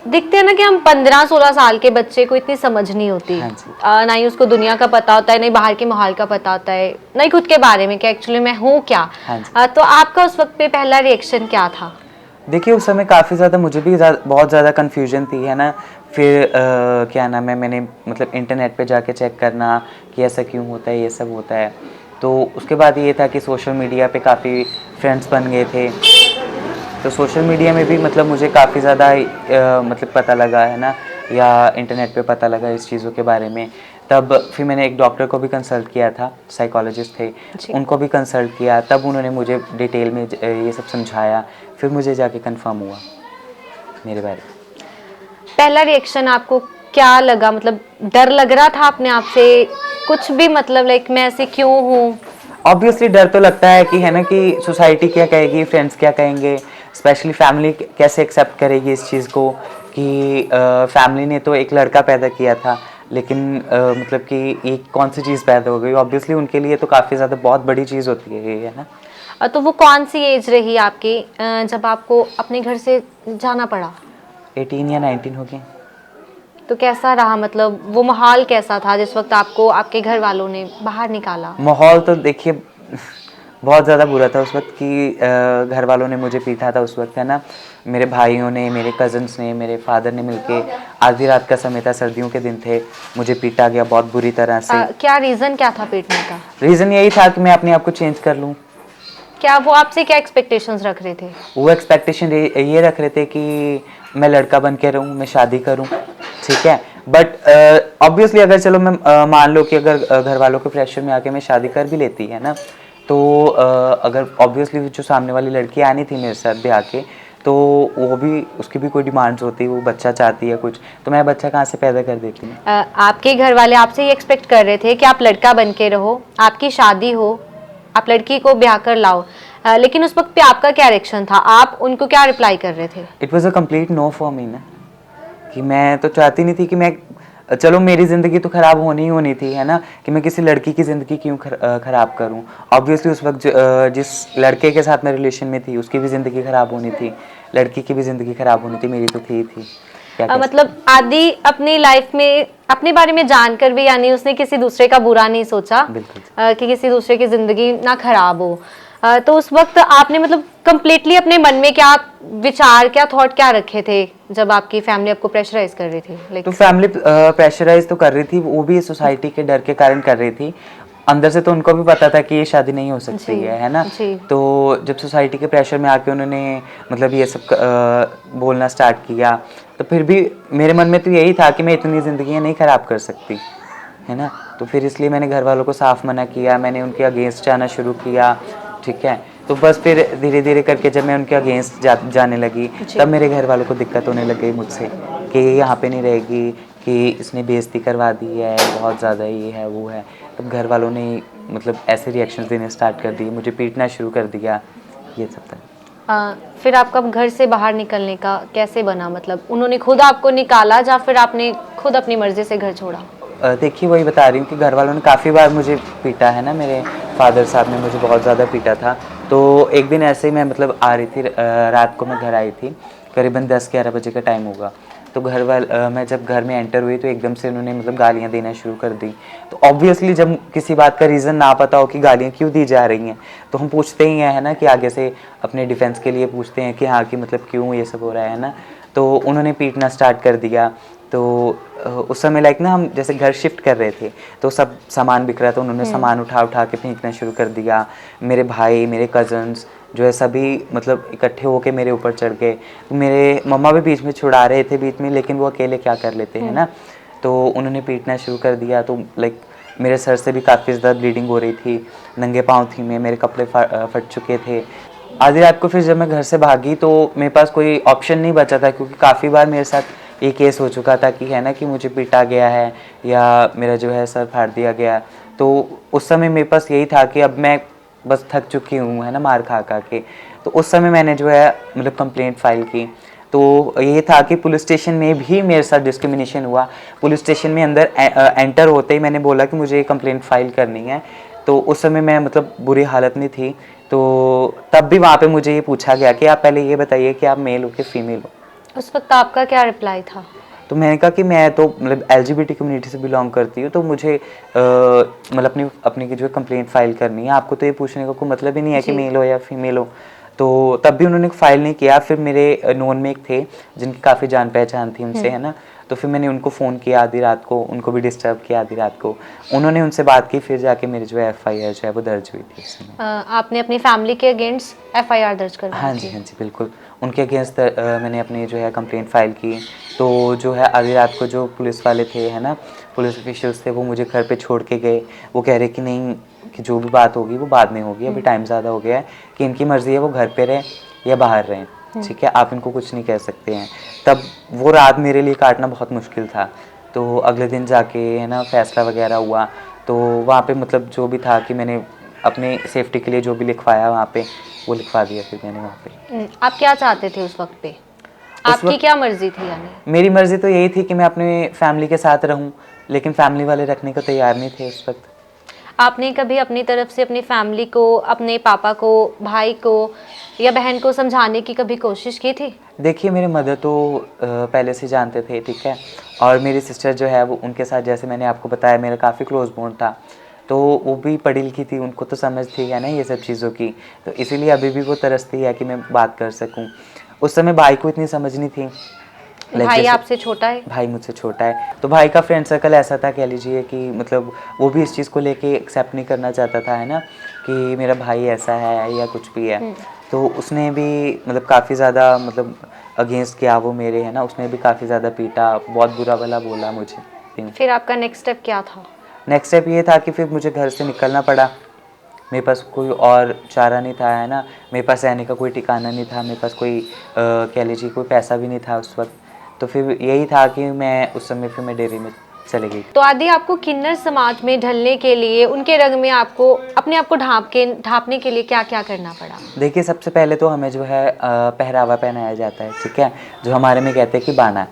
दिखते हैं ना कि हम 15-16 साल के बच्चे को इतनी समझ नहीं होती, हाँ जी। ना ही उसको दुनिया का पता होता है, ना ही बाहर के माहौल का पता होता है, ना ही खुद के बारे में कि एक्चुअली मैं हूँ क्या। हाँ जी। तो आपका उस वक्त पे पहला रिएक्शन क्या था? देखिए उस समय काफ़ी ज़्यादा मुझे भी बहुत ज़्यादा कन्फ्यूजन थी, है ना। फिर क्या नाम है, मैंने मतलब इंटरनेट पे जाके चेक करना कि ऐसा क्यों होता है, ये सब होता है। तो उसके बाद ये था कि सोशल मीडिया पे काफ़ी फ्रेंड्स बन गए थे, तो सोशल मीडिया में भी मतलब मुझे काफ़ी ज़्यादा मतलब पता लगा, है ना, या इंटरनेट पे पता लगा इस चीज़ों के बारे में। तब फिर मैंने एक डॉक्टर को भी कंसल्ट किया था, साइकोलॉजिस्ट थे, जी। उनको भी कंसल्ट किया, तब उन्होंने मुझे डिटेल में ये सब समझाया, फिर मुझे जाके कंफर्म हुआ मेरे बारे में। पहला रिएक्शन आपको क्या लगा, मतलब डर लग रहा था अपने आप से कुछ भी, मतलब लाइक मैं ऐसे क्यों हूँ? ऑब्वियसली डर तो लगता है कि है ना कि सोसाइटी क्या कहेगी, फ्रेंड्स क्या कहेंगे, स्पेशली फैमिली कैसे एक्सेप्ट करेगी इस चीज़ को कि फैमिली ने तो एक लड़का पैदा किया था, लेकिन मतलब कि एक कौन सी चीज़ पैदा हो गई। ऑब्वियसली उनके लिए तो काफ़ी ज़्यादा बहुत बड़ी चीज़ होती है ये, है ना। तो वो कौन सी एज रही आपकी जब आपको अपने घर से जाना पड़ा? 18 या 19 हो गए। तो कैसा रहा, मतलब वो माहौल कैसा था जिस वक्त आपको आपके घर वालों ने बाहर निकाला? माहौल तो देखिए बहुत ज़्यादा बुरा था उस वक्त कि घर वालों ने मुझे पीटा था उस वक्त, है ना। मेरे भाइयों ने, मेरे कज़न्स ने, मेरे फादर ने मिलके, आधी रात का समय था, सर्दियों के दिन थे, मुझे पीटा गया बहुत बुरी तरह से। क्या रीज़न क्या था पीटने का? रीज़न यही था कि मैं अपने आप को चेंज कर लूँ। क्या वो आपसे क्या एक्सपेक्टेशंस रख रहे थे? वो एक्सपेक्टेशन ये रख रहे थे कि मैं लड़का बन के रहूँ, मैं शादी करूँ, ठीक है। बट ऑब्वियसली अगर चलो मैं मान लो कि अगर घर वालों के प्रेशर में आके मैं शादी कर भी लेती, है ना, तो अगर ऑब्वियसली जो सामने वाली लड़की आनी थी मेरे साथ ब्याह के, तो वो भी, उसकी भी कोई डिमांड्स होती है, वो बच्चा चाहती है कुछ, तो मैं बच्चा कहाँ से पैदा कर देती हूँ। आपके घर वाले आपसे ये एक्सपेक्ट कर रहे थे कि आप लड़का बन के रहो, आपकी शादी हो, आप लड़की को ब्याह कर लाओ, लेकिन उस वक्त पे आपका क्या रिएक्शन था? आप उनको क्या रिप्लाई कर रहे थे? It was a complete no for me ना, कि मैं तो चाहती नहीं थी कि मैं, चलो मेरी ज़िंदगी तो ख़राब होनी ही होनी थी, है ना, कि मैं किसी लड़की की ज़िंदगी क्यों ख़राब करूं। ऑब्वियसली उस वक्त जिस लड़के के साथ मैं रिलेशन में थी उसकी भी ज़िंदगी ख़राब होनी थी, लड़की की भी ज़िंदगी ख़राब होनी थी, मेरी तो थी क्या कह मतलब आदि अपनी लाइफ में अपने बारे में जानकर भी, यानी उसने किसी दूसरे का बुरा नहीं सोचा, बिल्कुल। कि किसी दूसरे की जिंदगी ना खराब हो। तो उस वक्त आपने मतलब कंप्लीटली अपने मन में क्या विचार, क्या थॉट क्या रखे थे जब आपकी फैमिली आपको प्रेशराइज कर रही थी? लाइक तो फैमिली प्रेशराइज तो कर रही थी, वो भी सोसाइटी के डर के कारण कर रही थी। अंदर से तो उनको भी पता था कि ये शादी नहीं हो सकती जी, है ना। जी। तो जब सोसाइटी के प्रेशर में आके उन्होंने मतलब ये सब बोलना स्टार्ट किया, तो फिर भी मेरे मन में तो यही था कि मैं इतनी ज़िंदगी नहीं ख़राब कर सकती, है ना। तो फिर इसलिए मैंने घर वालों को साफ मना किया, मैंने उनके अगेंस्ट जाना शुरू किया, ठीक है। तो बस फिर धीरे धीरे करके जब मैं उनके अगेंस्ट जाने लगी, जी। तब मेरे घर वालों को दिक्कत होने लग गई मुझसे कि ये यहाँ पे नहीं रहेगी, कि इसने बेइज्जती करवा दी है, बहुत ज़्यादा ये है वो है। तब घर वालों ने मतलब ऐसे रिएक्शंस देने स्टार्ट कर दिए, मुझे पीटना शुरू कर दिया, ये सब था। फिर आपका घर से बाहर निकलने का कैसे बना? मतलब उन्होंने खुद आपको निकाला या फिर आपने खुद अपनी मर्जी से घर छोड़ा? देखिए वही बता रही हूँ कि घर वालों ने काफ़ी बार मुझे पीटा, है ना, मेरे फादर साहब ने मुझे बहुत ज़्यादा पीटा था। तो एक दिन ऐसे ही मैं मतलब आ रही थी, रात को मैं घर आई थी, करीबन 10-11 बजे का टाइम होगा। तो मैं जब घर में एंटर हुई तो एकदम से उन्होंने मतलब गालियाँ देना शुरू कर दी। तो ऑब्वियसली जब किसी बात का रीज़न ना पता हो कि गालियाँ क्यों दी जा रही हैं, तो हम पूछते ही हैं, है ना, कि आगे से अपने डिफेंस के लिए पूछते हैं कि हाँ, कि मतलब क्यों ये सब हो रहा है ना। तो उन्होंने पीटना स्टार्ट कर दिया। तो उस समय लाइक ना हम जैसे घर शिफ्ट कर रहे थे, तो सब सामान बिखरा था, उन्होंने सामान उठा उठा के फेंकना शुरू कर दिया। मेरे भाई, मेरे कज़न्स जो है सभी मतलब इकट्ठे होके मेरे ऊपर चढ़ गए। मेरे मम्मा भी बीच में छुड़ा रहे थे बीच में, लेकिन वो अकेले क्या कर लेते हैं ना। तो उन्होंने पीटना शुरू कर दिया। तो लाइक मेरे सर से भी काफ़ी ज़्यादा ब्लीडिंग हो रही थी, नंगे पाँव थी मैं, मेरे कपड़े फट चुके थे। आधी रात को फिर जब मैं घर से भागी तो मेरे पास कोई ऑप्शन नहीं बचा था, क्योंकि काफ़ी बार मेरे साथ ये केस हो चुका था कि है ना कि मुझे पीटा गया है या मेरा जो है सर फाड़ दिया गया। तो उस समय मेरे पास यही था कि अब मैं बस थक चुकी हूँ, है ना, मार खा खा के। तो उस समय मैंने जो है मतलब कंप्लेंट फाइल की। तो ये था कि पुलिस स्टेशन में भी मेरे साथ डिस्क्रिमिनेशन हुआ। पुलिस स्टेशन में अंदर एंटर होते ही मैंने बोला कि मुझे ये कंप्लेंट फाइल करनी है। तो उस समय मैं मतलब बुरी हालत में थी। तो तब भी वहाँ पे मुझे ये पूछा गया कि आप पहले ये बताइए कि आप मेल हो कि फीमेल हो। उस वक्त आपका क्या रिप्लाई था? तो मैंने कहा कि मैं तो मतलब LGBT कम्युनिटी से बिलोंग करती हूँ, तो मुझे मतलब अपनी अपनी की जो है कंप्लेंट फाइल करनी है। आपको तो ये पूछने का कोई मतलब ही नहीं है कि जी। मेल हो या फीमेल हो। तो तब भी उन्होंने फाइल नहीं किया। फिर मेरे नोन में एक थे जिनकी काफ़ी जान पहचान थी उनसे, है ना। तो फिर मैंने उनको फ़ोन किया आधी रात को, उनको भी डिस्टर्ब किया आधी रात को। उन्होंने उनसे बात की, फिर जाके मेरी जो है FIR जो है वो दर्ज हुई थी उस समय। आपने अपनी फैमिली के अगेंस्ट FIR दर्ज करवाई हाँ थी? जी, हाँ जी, बिल्कुल। उनके अगेंस्ट मैंने अपनी जो है कंप्लेंट फ़ाइल की। तो जो है आधी रात को जो पुलिस वाले थे, है ना, पुलिस ऑफिशियल्स थे, वो मुझे घर पे छोड़ के गए। वो कह रहे कि नहीं, कि जो भी बात होगी वो बाद में होगी, अभी टाइम ज़्यादा हो गया है, कि इनकी मर्ज़ी है वो घर पे रहें या बाहर रहें, ठीक है, आप इनको कुछ नहीं कह सकते हैं। तब वो रात मेरे लिए काटना बहुत मुश्किल था। तो अगले दिन जाके है ना फैसला वगैरह हुआ, तो वहाँ पे मतलब जो भी था कि मैंने अपने सेफ्टी के लिए जो भी लिखवाया वहाँ पे वो लिखवा दिया फिर मैंने वहाँ पे। आप क्या चाहते थे उस वक्त पे? आपकी वक्त क्या मर्जी थी यानी? मेरी मर्ज़ी तो यही थी कि मैं अपने फैमिली के साथ रहूँ, लेकिन फैमिली वाले रखने को तैयार नहीं थे उस वक्त। आपने कभी अपनी तरफ से अपनी फैमिली को, अपने पापा को, भाई को या बहन को समझाने की कभी कोशिश की थी? देखिए मेरे मदर तो पहले से जानते थे, ठीक है, और मेरी सिस्टर जो है वो उनके साथ जैसे मैंने आपको बताया मेरा काफ़ी क्लोज बॉन्ड था, तो वो भी पढ़ी लिखी थी, उनको तो समझ थी है ना ये सब चीज़ों की, तो इसीलिए अभी भी वो तरसती है कि मैं बात कर सकूं। उस समय भाई को इतनी समझ नहीं थी। भाई जैसे आपसे छोटा है? भाई मुझसे छोटा है, तो भाई का फ्रेंड सर्कल ऐसा था कह लीजिए कि मतलब वो भी इस चीज़ को लेके एक्सेप्ट नहीं करना चाहता था है ना, कि मेरा भाई ऐसा है या कुछ भी है। तो उसने भी मतलब काफ़ी ज़्यादा मतलब अगेंस्ट किया वो मेरे है ना, उसने भी काफ़ी ज़्यादा पीटा, बहुत बुरा भला बोला मुझे। फिर आपका नेक्स्ट स्टेप क्या था? नेक्स्ट स्टेप ये था कि फिर मुझे घर से निकलना पड़ा, मेरे पास कोई और चारा नहीं था है ना, मेरे पास रहने का कोई ठिकाना नहीं था, मेरे पास कोई कह लीजिए कोई पैसा भी नहीं था उस वक्त। तो फिर यही था कि मैं उस समय फिर मैं डेयरी में चले गई। तो आदि, आपको किन्नर समाज में ढलने के लिए, उनके रंग में आपको अपने आप को ढांपने के लिए क्या क्या करना पड़ा? देखिए सबसे पहले तो हमें जो है पहरावा पहनाया जाता है, ठीक है, जो हमारे में कहते हैं कि बाना,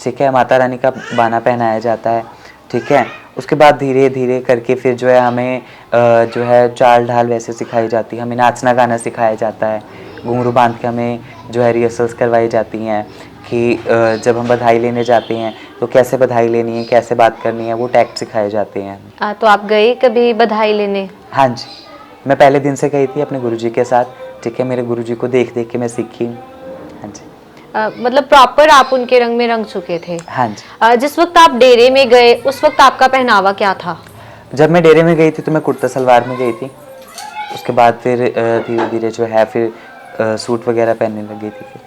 ठीक है, माता रानी का बाना पहनाया जाता है, ठीक है। उसके बाद धीरे धीरे करके फिर जो है हमें जो है चाल ढाल वैसे सिखाई जाती है, हमें नाचना गाना सिखाया जाता है, घुंघरू बांध के हमें जो है रिहर्सल्स करवाई जाती हैं कि जब हम बधाई लेने जाते हैं तो कैसे बधाई लेनी है, कैसे बात करनी है, वो टैक्ट सिखाए जाते हैं। तो आप गए कभी बधाई लेने? हाँ जी, मैं पहले दिन से गई थी अपने गुरुजी के साथ, ठीक है, मेरे गुरुजी को देख देख के मैं सीखी। हाँ जी। मतलब प्रॉपर आप उनके रंग में रंग चुके थे? हाँ जी। जिस वक्त आप डेरे में गए उस वक्त आपका पहनावा क्या था? जब मैं डेरे में गई थी तो मैं कुर्ता सलवार में गई थी, उसके बाद फिर धीरे धीरे जो है फिर सूट वगैरह पहनने लग गई थी फिर।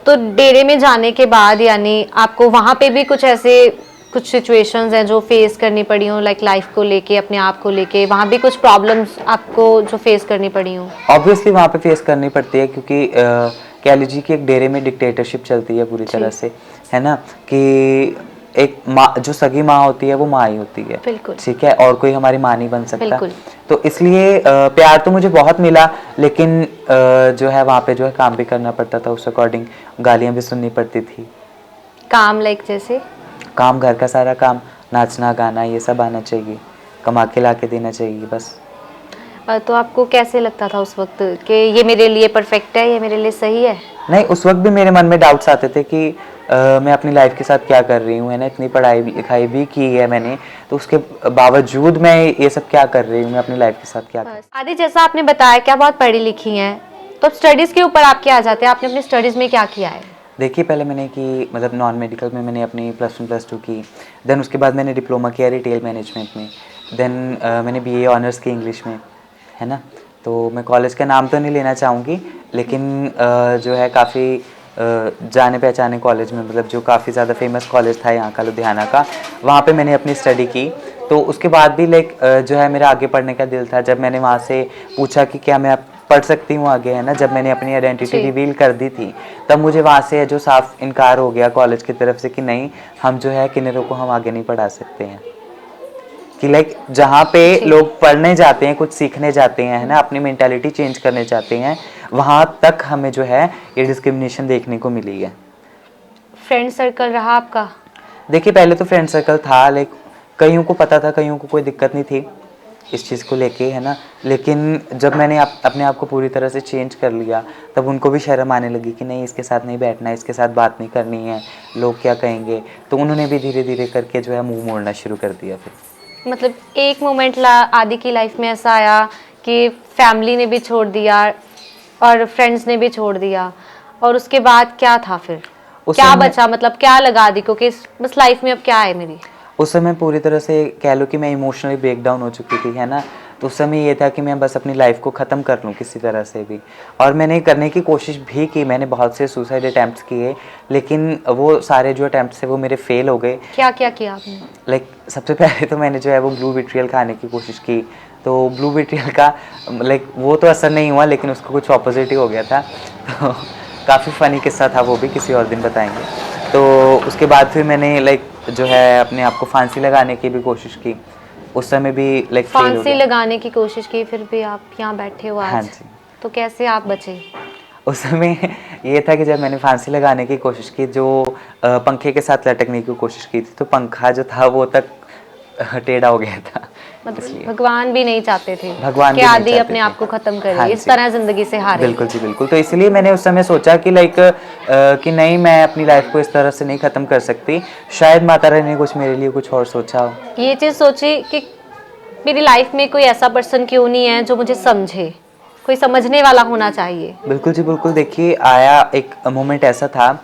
तो डेरे में जाने के बाद यानी आपको वहाँ पे भी कुछ सिचुएशंस हैं जो फेस करनी पड़ी हो, लाइक लाइफ को लेके, अपने आप को लेके, वहाँ भी कुछ प्रॉब्लम्स आपको जो फेस करनी पड़ी हो? ऑब्वियसली वहाँ पे फेस करनी पड़ती है, क्योंकि कह लीजिए कि एक डेरे में डिक्टेटरशिप चलती है पूरी तरह से, है ना, कि एक माँ जो सगी माँ होती है वो माँ ही होती है, बिल्कुल, ठीक है, और कोई हमारी माँ नहीं बन सकता। बिल्कुल। तो इसलिए प्यार तो मुझे बहुत मिला, लेकिन जो है वहाँ पे जो है काम भी करना पड़ता था, उस अकॉर्डिंग गालियाँ भी सुननी पड़ती थी। काम लाइक जैसे? काम, घर का सारा काम, नाचना गाना ये सब आना चाहिए, कमा के ला के देना चाहिए बस। तो आपको कैसे लगता था उस वक्त कि ये मेरे लिए परफेक्ट है, ये मेरे लिए सही है? नहीं, उस वक्त भी मेरे मन में डाउट्स आते थे कि मैं अपनी लाइफ के साथ क्या कर रही हूँ, है ना, इतनी पढ़ाई लिखाई भी की है मैंने, तो उसके बावजूद मैं ये सब क्या कर रही हूँ, मैं अपनी लाइफ के साथ क्या कर। आदि, जैसा आपने बताया कि आप बहुत पढ़ी लिखी हैं, तो अब स्टडीज़ के ऊपर आप क्या आ जाते हैं, आपने अपनी स्टडीज़ में क्या किया है? देखिए पहले मैंने की मतलब नॉन मेडिकल में मैंने अपनी +1 +2 की, देन उसके बाद मैंने डिप्लोमा किया रिटेल मैनेजमेंट में, देन मैंने BA ऑनर्स की इंग्लिश में, है ना। तो मैं कॉलेज का नाम तो नहीं लेना चाहूँगी, लेकिन जो है काफ़ी जाने पहचाने कॉलेज में, मतलब जो काफ़ी ज़्यादा फेमस कॉलेज था यहाँ का, लुधियाना का, वहाँ पे मैंने अपनी स्टडी की। तो उसके बाद भी लाइक जो है मेरा आगे पढ़ने का दिल था। जब मैंने वहाँ से पूछा कि क्या मैं पढ़ सकती हूँ आगे, है ना, जब मैंने अपनी आइडेंटिटी रिवील कर दी थी, तब मुझे वहाँ से जो साफ इनकार हो गया कॉलेज की तरफ से कि नहीं, हम जो है किन्नरों को हम आगे नहीं पढ़ा सकते हैं। कि लाइक जहाँ पे लोग पढ़ने जाते हैं, कुछ सीखने जाते हैं, है ना, अपनी मेंटालिटी चेंज करने चाहते हैं, वहाँ तक हमें जो है ये डिस्क्रिमिनेशन देखने को मिली है। फ्रेंड सर्कल रहा आपका? देखिए पहले तो फ्रेंड सर्कल था, लाइक कईयों को पता था, कईयों को कोई दिक्कत नहीं थी इस चीज़ को लेके, है ना, लेकिन जब मैंने अपने आप को पूरी तरह से चेंज कर लिया, तब उनको भी शर्म आने लगी कि नहीं, इसके साथ नहीं बैठना है, इसके साथ बात नहीं करनी है, लोग क्या कहेंगे। तो उन्होंने भी धीरे धीरे करके जो है मुँह मोड़ना शुरू कर दिया। फिर मतलब एक मोमेंट आदि की लाइफ में ऐसा आया कि फैमिली ने भी छोड़ दिया और फ्रेंड्स ने भी छोड़ दिया, और उसके बाद क्या था फिर? क्या बचा, मतलब क्या लगा आदि को कि बस लाइफ में अब क्या है मेरी? उस समय पूरी तरह से कह लो कि मैं इमोशनली ब्रेक डाउन हो चुकी थी, है ना। तो उस समय ये था कि मैं बस अपनी लाइफ को ख़त्म कर लूँ किसी तरह से भी, और मैंने करने की कोशिश भी की, मैंने बहुत से सुसाइड अटैम्प्ट्स किए, लेकिन वो सारे जो अटैम्प्ट्स थे वो मेरे फेल हो गए। क्या क्या किया आपने? लाइक सबसे पहले तो मैंने जो है वो ब्लू विट्रियल खाने की कोशिश की, तो ब्लू विट्रियल का लाइक वो तो असर नहीं हुआ, लेकिन उसका कुछ ऑपोजिट ही हो गया था। तो काफ़ी फ़नी किस्सा था, वो भी किसी और दिन बताएंगे। तो उसके बाद फिर मैंने लाइक जो है अपने आप को फांसी लगाने की भी कोशिश की, उस समय भी लाइक फेल हो फांसी गया। लगाने की कोशिश की, फिर भी आप यहाँ बैठे हो हाँ आज। जी। तो कैसे आप बचे? उस समय ये था कि जब मैंने फांसी लगाने की कोशिश की, जो पंखे के साथ लटकने की कोशिश की थी, तो पंखा जो था वो तक टेढ़ा हो गया था, मतलब इसलिए। भगवान भी नहीं चाहते थे भगवान कि भी नहीं आदि चाहते अपने थे। आप को खत्म करे, हाँ इस जी। तरह जिंदगी से हारे। बिल्कुल जी, बिल्कुल। तो इसलिए मैंने उस समय सोचा कि लाइक कि नहीं, मैं अपनी लाइफ को इस तरह से नहीं ख़त्म कर सकती। शायद माता रानी ने कुछ मेरे लिए कुछ और सोचा हो। ये चीज़ सोची कि मेरी लाइफ में कोई ऐसा पर्सन क्यों नहीं है जो मुझे समझे, कोई समझने वाला होना चाहिए। बिल्कुल जी, बिल्कुल। देखिए, आया एक मोमेंट ऐसा था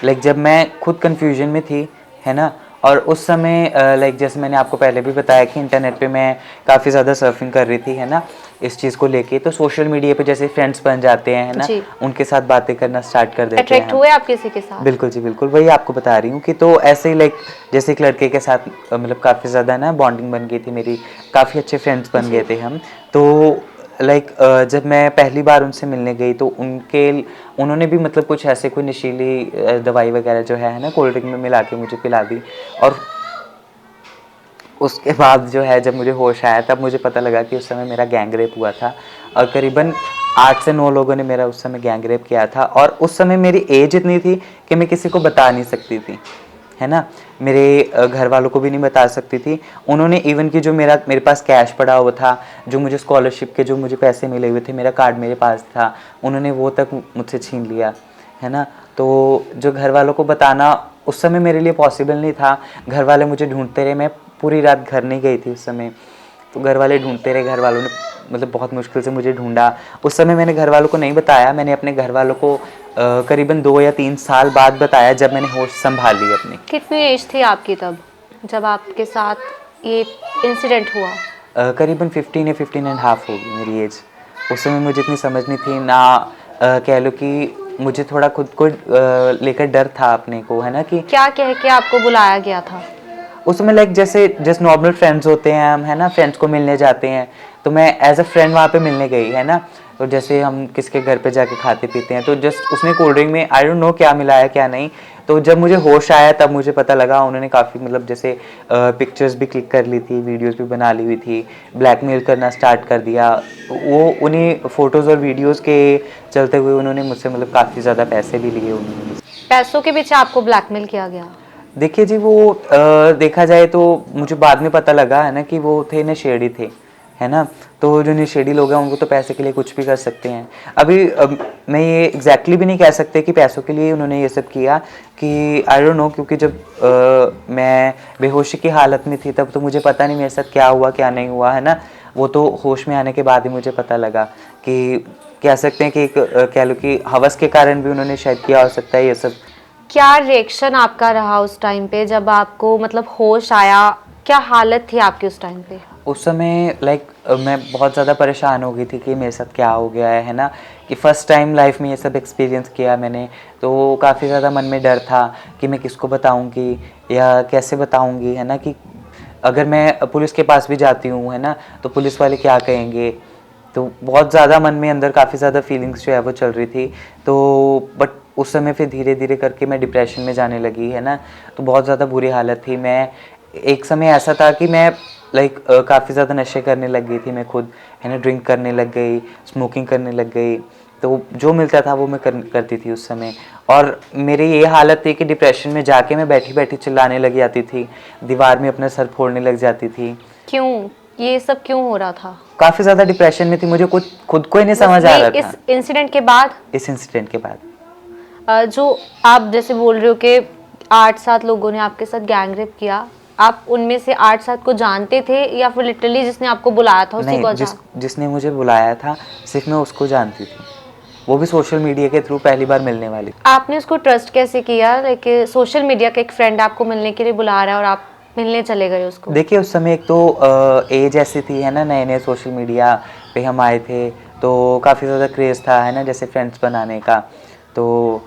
लाइक जब मैं खुद कन्फ्यूजन में थी, है ना? और उस समय लाइक जैसे मैंने आपको पहले भी बताया कि इंटरनेट पे मैं काफ़ी ज़्यादा सर्फिंग कर रही थी, है ना? इस चीज़ को लेके, तो सोशल मीडिया पे जैसे फ्रेंड्स बन जाते हैं, है ना? जी। उनके साथ बातें करना स्टार्ट कर देते हैं अट्रैक्ट हम। हुए आप किसी के साथ? बिल्कुल जी, बिल्कुल। वही आपको बता रही हूँ कि तो ऐसे ही लाइक जैसे एक लड़के के साथ मतलब काफ़ी ज़्यादा ना बॉन्डिंग बन गई थी मेरी, काफ़ी अच्छे फ्रेंड्स बन जी। गए थे हम। तो लाइक जब मैं पहली बार उनसे मिलने गई तो उन्होंने भी मतलब कुछ ऐसे कोई नशीली दवाई वगैरह जो है ना, कोल्ड ड्रिंक में मिला के मुझे पिला दी। और उसके बाद जो है जब मुझे होश आया तब मुझे पता लगा कि उस समय मेरा गैंग रेप हुआ था, और करीबन 8 से 9 लोगों ने मेरा उस समय गैंग रेप किया था। और उस समय मेरी एज इतनी थी कि मैं किसी को बता नहीं सकती थी, है ना? मेरे घर वालों को भी नहीं बता सकती थी। उन्होंने इवन कि जो मेरे पास कैश पड़ा हुआ था, जो मुझे स्कॉलरशिप के जो मुझे पैसे मिले हुए थे, मेरा कार्ड मेरे पास था, उन्होंने वो तक मुझसे छीन लिया, है ना? तो जो घर वालों को बताना उस समय मेरे लिए पॉसिबल नहीं था। घर वाले मुझे ढूंढते रहे, मैं पूरी रात घर नहीं गई थी उस समय। तो घर वाले ढूंढते रहे, घर वालों ने मतलब बहुत मुश्किल से मुझे ढूंढा। उस समय मैंने घर वालों को नहीं बताया, मैंने अपने घर वालों को करीबन 2 या 3 साल बाद बताया, जब मैंने होश संभाली अपनी। कितनी एज थी आपकी तब जब आपके साथ ये इंसिडेंट हुआ? करीबन 15 या 15 एंड हाफ होगी मेरी एज। उस समय मुझे इतनी समझ नहीं थी ना, कह लो कि मुझे थोड़ा खुद को लेकर डर था अपने को, है ना? कि क्या कह के आपको बुलाया गया था? उस समय लाइक जैसे नॉर्मल फ्रेंड्स होते हैं हम, है ना? फ्रेंड्स को मिलने जाते हैं, तो मैं एज अ फ्रेंड वहाँ पे मिलने गई, है ना? तो जैसे हम किसके घर पे जाके खाते पीते हैं, तो जस्ट उसने कोल्ड ड्रिंक में आई डोंट नो क्या मिलाया क्या नहीं। तो जब मुझे होश आया तब मुझे पता लगा, उन्होंने काफ़ी मतलब जैसे पिक्चर्स भी क्लिक कर ली थी, वीडियोस भी बना ली हुई थी, ब्लैकमेल करना स्टार्ट कर दिया। वो उन्हीं फ़ोटोज़ और वीडियोज़ के चलते हुए उन्होंने मुझसे मतलब काफ़ी ज़्यादा पैसे भी लिए उन्होंने मुझसे। पैसों के पीछे आपको ब्लैकमेल किया गया? देखिए जी, वो देखा जाए तो मुझे बाद में पता लगा, है ना, कि वो थे नशेड़ी थे, है ना? तो जो नशेड़ी लोग हैं उनको तो पैसे के लिए कुछ भी कर सकते हैं। अभी मैं ये एग्जैक्टली भी नहीं कह सकते कि पैसों के लिए उन्होंने ये सब किया, कि आई डोंट नो, क्योंकि जब मैं बेहोशी की हालत में थी तब तो मुझे पता नहीं मेरे साथ क्या हुआ क्या नहीं हुआ, है ना? वो तो होश में आने के बाद ही मुझे पता लगा कि कह सकते हैं कि एक कह लो कि हवस के कारण भी उन्होंने शायद किया हो सकता है ये सब। क्या रिएक्शन आपका रहा उस टाइम पे जब आपको मतलब होश आया? क्या हालत थी आपकी उस टाइम पे? उस समय लाइक मैं बहुत ज़्यादा परेशान हो गई थी कि मेरे साथ क्या हो गया है ना? कि फ़र्स्ट टाइम लाइफ में ये सब एक्सपीरियंस किया मैंने, तो काफ़ी ज़्यादा मन में डर था कि मैं किसको बताऊंगी या कैसे बताऊंगी, है ना? कि अगर मैं पुलिस के पास भी जाती हूँ, है ना, तो पुलिस वाले क्या कहेंगे? तो बहुत ज़्यादा मन में अंदर काफ़ी ज़्यादा फीलिंग्स जो है वो चल रही थी। तो बट उस समय फिर धीरे धीरे करके मैं डिप्रेशन में जाने लगी, है ना? तो बहुत ज़्यादा बुरी हालत थी। मैं एक समय ऐसा था कि मैं लाइक काफ़ी ज़्यादा नशे करने लग गई थी मैं खुद, है ना? ड्रिंक करने लग गई, स्मोकिंग करने लग गई। तो जो मिलता था वो मैं करती थी उस समय। और मेरी ये हालत थी कि डिप्रेशन में जाके मैं बैठी बैठी चिल्लाने लग जाती थी, दीवार में अपना सर फोड़ने लग जाती थी। क्यों? ये सब क्यों हो रहा था? काफ़ी ज़्यादा डिप्रेशन में थी, मुझे कुछ खुद को ही नहीं समझ बस आ ये रहा इस था इंसिडेंट के बाद इस इंसिडेंट के बाद। जो आप जैसे बोल रहे हो कि 8-7 लोगों ने आपके साथ गैंग रेप किया, आप उनमें से 8-7 को जानते थे या फिर लिटरली जिसने आपको बुलाया था उसी को नहीं, जिसने मुझे बुलाया था सिर्फ मैं उसको जानती थी, वो भी सोशल मीडिया के थ्रू पहली बार मिलने वाली। आपने उसको ट्रस्ट कैसे किया? लाइक सोशल मीडिया का एक फ्रेंड आपको मिलने के लिए बुला रहा है और आप मिलने चले गए उसको? देखिए, उस समय एक तो एज ऐसी थी, है ना, नए नए सोशल मीडिया पे हम आए थे, तो काफ़ी ज़्यादा क्रेज़ था, है ना, जैसे फ्रेंड्स बनाने का। तो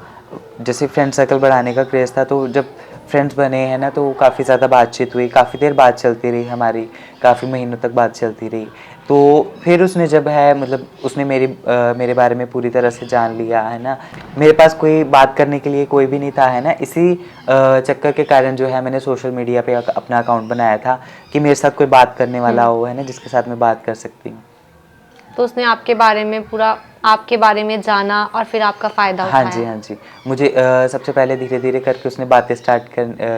जैसे फ्रेंड सर्कल बढ़ाने का क्रेज़ था, तो जब फ्रेंड्स बने हैं ना, तो काफ़ी ज़्यादा बातचीत हुई, काफ़ी देर बात चलती रही हमारी, काफ़ी महीनों तक बात चलती रही। तो फिर उसने जब है मतलब उसने मेरे बारे में पूरी तरह से जान लिया है ना, मेरे पास कोई बात करने के लिए कोई भी नहीं था है ना, इसी चक्कर के कारण जो है मैंने सोशल मीडिया पे अपना अकाउंट बनाया था कि मेरे साथ कोई बात करने वाला हो है ना, जिसके साथ मैं बात कर सकती हूँ। तो उसने आपके बारे में पूरा आपके बारे में जाना और फिर आपका फ़ायदा हाँ उठाया। जी, हाँ जी। मुझे सबसे पहले धीरे-धीरे करके उसने बातें स्टार्ट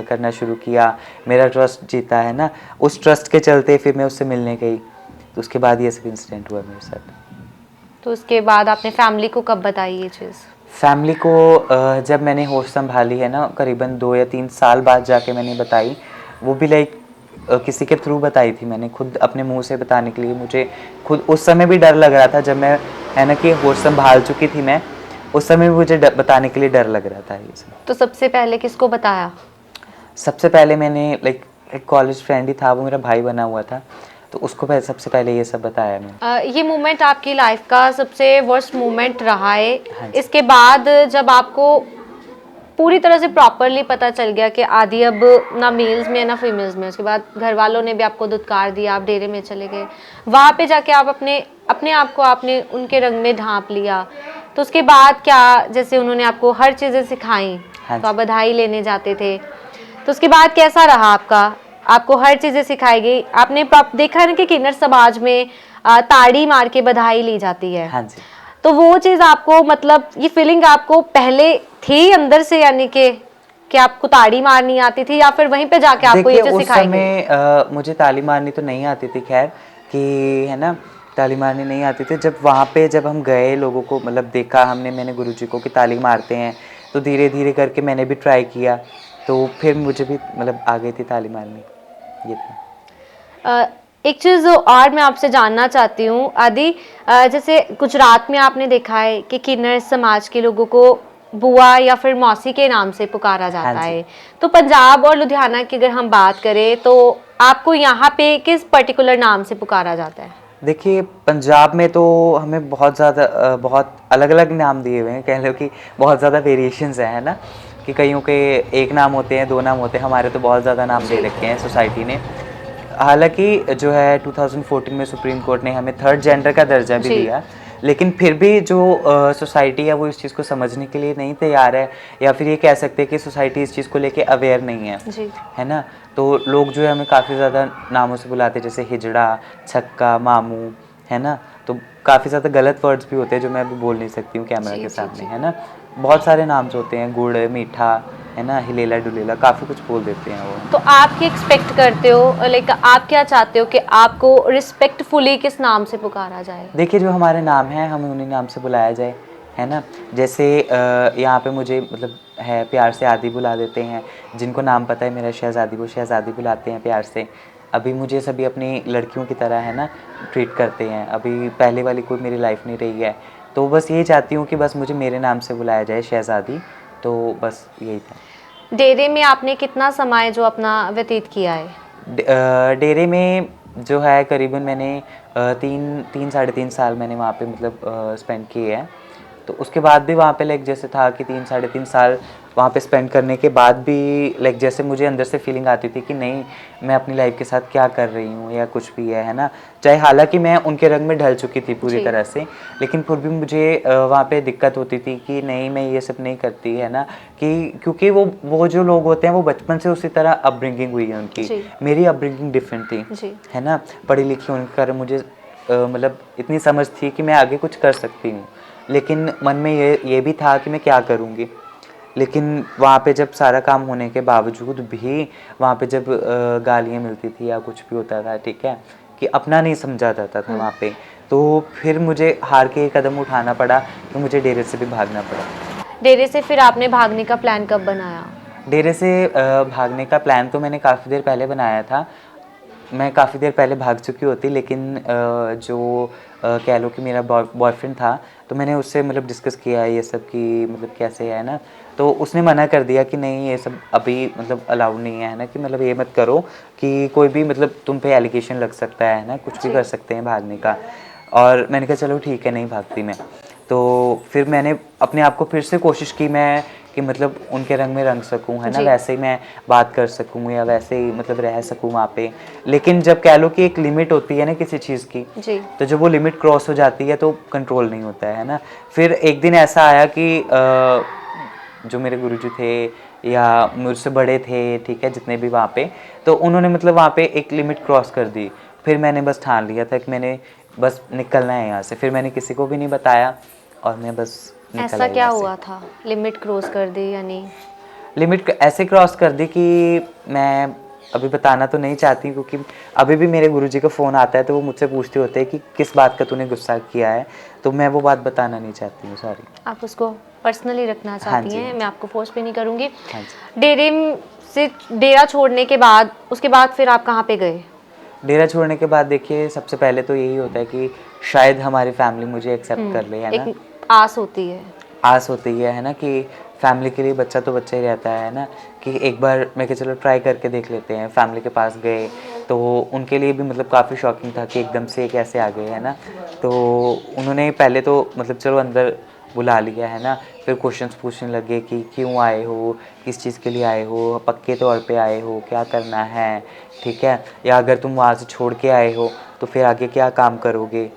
करना शुरू किया, मेरा ट्रस्ट जीता है ना, उस ट्रस्ट के चलते फिर मैं उससे मिलने गई, तो उसके बाद ये सब इंसिडेंट हुआ मेरे साथ। तो उसके बाद आपने फैमिली को कब बताई ये चीज़? फैमिली को जब मैंने होश संभाली है ना, करीबन 2 या 3 साल बाद जाके मैंने बताई, वो भी लाइक किसी के थ्रू बताई थी मैंने, खुद अपने मुँह से बताने के लिए मुझे खुद उस समय भी डर लग रहा था, जब मैं है ना कि होश संभाल चुकी थी मैं, उस समय भी मुझे बताने के लिए डर लग रहा था ये सब। तो सबसे पहले किसको बताया? सबसे पहले मैंने लाइक एक कॉलेज फ्रेंड ही था, वो मेरा भाई बना हुआ था, तो उसको सबसे पहले ये सब बताया मैंने। ये मोमेंट आपकी लाइफ का सबसे वर्स्ट मोमेंट रहा है। हाँ जी। इसके बाद जब आपको पूरी तरह से प्रॉपरली पता चल गया कि आदि अब ना मेल्स में है ना फीमेल्स में, उसके बाद घर वालों ने भी आपको धुतकार दिया, आप डेरे में चले गए, वहाँ पे जाके आप अपने अपने आप को आपने उनके रंग में ढांप लिया। तो उसके बाद क्या, जैसे उन्होंने आपको हर चीज़ें सिखाई, हाँ तो आप जी। बधाई लेने जाते थे, तो उसके बाद कैसा रहा आपका? आपको हर चीज़ें सिखाई गई, आपने देखा ना कि किन्नर समाज में ताड़ी मार के बधाई ली जाती है, हाँ जी। तो वो चीज़ आपको मतलब ये फीलिंग आपको पहले थी अंदर से, यानी कि आपको ताड़ी मारनी आती थी या फिर वहीं पे जाके आपको ये देखिए चीज़ उस सिखाई गई? समय मुझे ताली मारनी तो नहीं आती थी खैर, कि है ना, ताली मारनी नहीं आती थी। जब वहाँ पे जब हम गए, लोगों को मतलब देखा हमने, मैंने गुरुजी को कि ताली मारते हैं, तो धीरे धीरे करके मैंने भी ट्राई किया, तो फिर मुझे भी मतलब आ गई थी ताली मारनी, ये था। एक चीज़ और मैं आपसे जानना चाहती हूँ आदि, जैसे गुजरात में आपने देखा है कि किन्नर समाज के लोगों को बुआ या फिर मौसी के नाम से पुकारा हाँ जाता जी। है, तो पंजाब और लुधियाना की अगर हम बात करें तो आपको यहाँ पे किस पर्टिकुलर नाम से पुकारा जाता है? देखिए पंजाब में तो हमें बहुत ज़्यादा बहुत अलग-अलग नाम दिए हुए हैं, कह लो कि बहुत ज़्यादा वेरिएशंस हैं, है ना? कि कईयों के 1 नाम होते हैं, 2 नाम होते हैं, हमारे तो बहुत ज़्यादा नाम दे जी। रखे हैं सोसाइटी ने। हालाँकि जो है 2014 में सुप्रीम कोर्ट ने हमें थर्ड जेंडर का दर्जा भी जी। दिया, लेकिन फिर भी जो सोसाइटी है वो इस चीज़ को समझने के लिए नहीं तैयार है, या फिर ये कह सकते हैं कि सोसाइटी इस चीज़ को लेके अवेयर नहीं है, जी। है ना? तो लोग जो है हमें काफ़ी ज़्यादा नामों से बुलाते हैं, जैसे हिजड़ा, छक्का, मामू, है ना? तो काफ़ी ज़्यादा गलत वर्ड्स भी होते हैं जो मैं अभी बोल नहीं सकती हूँ कैमरा जी। के जी। सामने, जी। है ना? बहुत सारे नाम्स होते हैं, गुड़, मीठा, है ना? हिलेला-डुलेला, काफ़ी कुछ बोल देते हैं वो। तो आप क्या एक्सपेक्ट करते हो, लाइक आप क्या चाहते हो कि आपको रिस्पेक्टफुली किस नाम से पुकारा जाए? देखिए जो हमारे नाम हैं हमें उन्हीं नाम से बुलाया जाए, है ना? जैसे यहाँ पे मुझे मतलब है प्यार से आदि बुला देते हैं, जिनको नाम पता है मेरा शहज़ादी, वो शहज़ादी बुलाते हैं प्यार से। अभी मुझे सभी अपनी लड़कियों की तरह है ना ट्रीट करते हैं, अभी पहले वाली कोई मेरी लाइफ नहीं रही है, तो बस यही चाहती हूँ कि बस मुझे मेरे नाम से बुलाया जाए शहज़ादी, तो बस यही था। डेरे में आपने कितना समय जो अपना व्यतीत किया है? डेरे में जो है करीबन मैंने 3 साढ़े 3 साल मैंने वहाँ पे मतलब स्पेंड किए हैं। तो उसके बाद भी वहाँ पे लाइक जैसे था कि 3 साढ़े 3 साल वहाँ पे स्पेंड करने के बाद भी लाइक जैसे मुझे अंदर से फीलिंग आती थी कि नहीं, मैं अपनी लाइफ के साथ क्या कर रही हूँ या कुछ भी है ना? चाहे हालाँकि मैं उनके रंग में ढल चुकी थी पूरी जी। तरह से, लेकिन फिर भी मुझे वहाँ पे दिक्कत होती थी कि नहीं, मैं ये सब नहीं करती, है ना? कि क्योंकि वो जो लोग होते हैं वो बचपन से उसी तरह अपब्रिंगिंग हुई है उनकी। जी। मेरी अपब्रिंगिंग डिफरेंट थी, जी। है ना? पढ़ी लिखी होने के कारण मुझे मतलब इतनी समझ थी कि मैं आगे कुछ कर सकती हूँ, लेकिन मन में ये भी था कि मैं क्या करूँगी। लेकिन वहाँ पे जब सारा काम होने के बावजूद भी वहाँ पे जब गालियाँ मिलती थी या कुछ भी होता था, ठीक है, कि अपना नहीं समझा जाता था वहाँ पे, तो फिर मुझे हार के एक कदम उठाना पड़ा, तो मुझे डेरे से भी भागना पड़ा। डेरे से फिर आपने भागने का प्लान कब बनाया? डेरे से भागने का प्लान तो मैंने काफ़ी देर पहले बनाया था। मैं काफ़ी देर पहले भाग चुकी होती, लेकिन जो कह लो कि मेरा बॉयफ्रेंड था, तो मैंने उससे मतलब डिस्कस किया ये सब कि मतलब कैसे है ना, तो उसने मना कर दिया कि नहीं ये सब अभी मतलब अलाउड नहीं है ना, कि मतलब ये मत करो कि कोई भी मतलब तुम पे एलिगेशन लग सकता है ना, कुछ भी जी। कर सकते हैं भागने का। और मैंने कहा चलो ठीक है, नहीं भागती मैं। तो फिर मैंने अपने आप को फिर से कोशिश की, मैं कि मतलब उनके रंग में रंग सकूं, है ना, जी। वैसे ही मैं बात कर सकूं या वैसे ही मतलब रह सकूं वहाँ पे। लेकिन जब कह लो कि एक लिमिट होती है ना किसी चीज़ की, जी। तो जब वो लिमिट क्रॉस हो जाती है तो कंट्रोल नहीं होता है ना। फिर एक दिन ऐसा आया कि जो मेरे गुरुजी थे या मुझसे बड़े थे, ठीक है, जितने भी वहाँ पे, तो उन्होंने मतलब वहाँ पे एक लिमिट क्रॉस कर दी। फिर मैंने बस ठान लिया था कि मैंने बस निकलना है यहाँ से। फिर मैंने किसी को भी नहीं बताया और मैं बस निकल ऐसा आई क्या यहाँ से। हुआ था, लिमिट क्रॉस कर दी यानी? लिमिट ऐसे क्रॉस कर दी कि मैं अभी बताना तो नहीं चाहती, क्योंकि अभी भी मेरे गुरुजी का फ़ोन आता है तो वो मुझसे पूछते होते हैं कि किस बात का तूने गुस्सा किया है, तो मैं वो बात बताना नहीं चाहती हूँ, सॉरी। आप उसको पर्सनली रखना हाँ चाहती जी, हैं, मैं आपको फोर्स भी नहीं करूँगी। हाँ जी। से डेरा छोड़ने के बाद, उसके बाद फिर आप कहाँ पे गए? डेरा छोड़ने के बाद देखिए सबसे पहले तो यही होता है कि शायद हमारी फैमिली मुझे एक्सेप्ट कर ले, है ना। एक आस होती है। आस होती है ना, कि फैमिली के लिए बच्चा तो बच्चा ही रहता है ना, कि एक बार मैं कि चलो ट्राई करके देख लेते हैं। फैमिली के पास गए तो उनके लिए भी मतलब काफ़ी शॉकिंग था कि एकदम से कैसे आ गए, है ना। तो उन्होंने पहले तो मतलब चलो अंदर बुला लिया, है ना। फिर क्वेश्चंस पूछने लगे कि क्यों आए हो, किस चीज़ के लिए आए हो, पक्के तौर पे आए हो, क्या करना है, ठीक है, या अगर तुम वहाँ से छोड़ के आए हो तो फिर आगे क्या काम करोगे।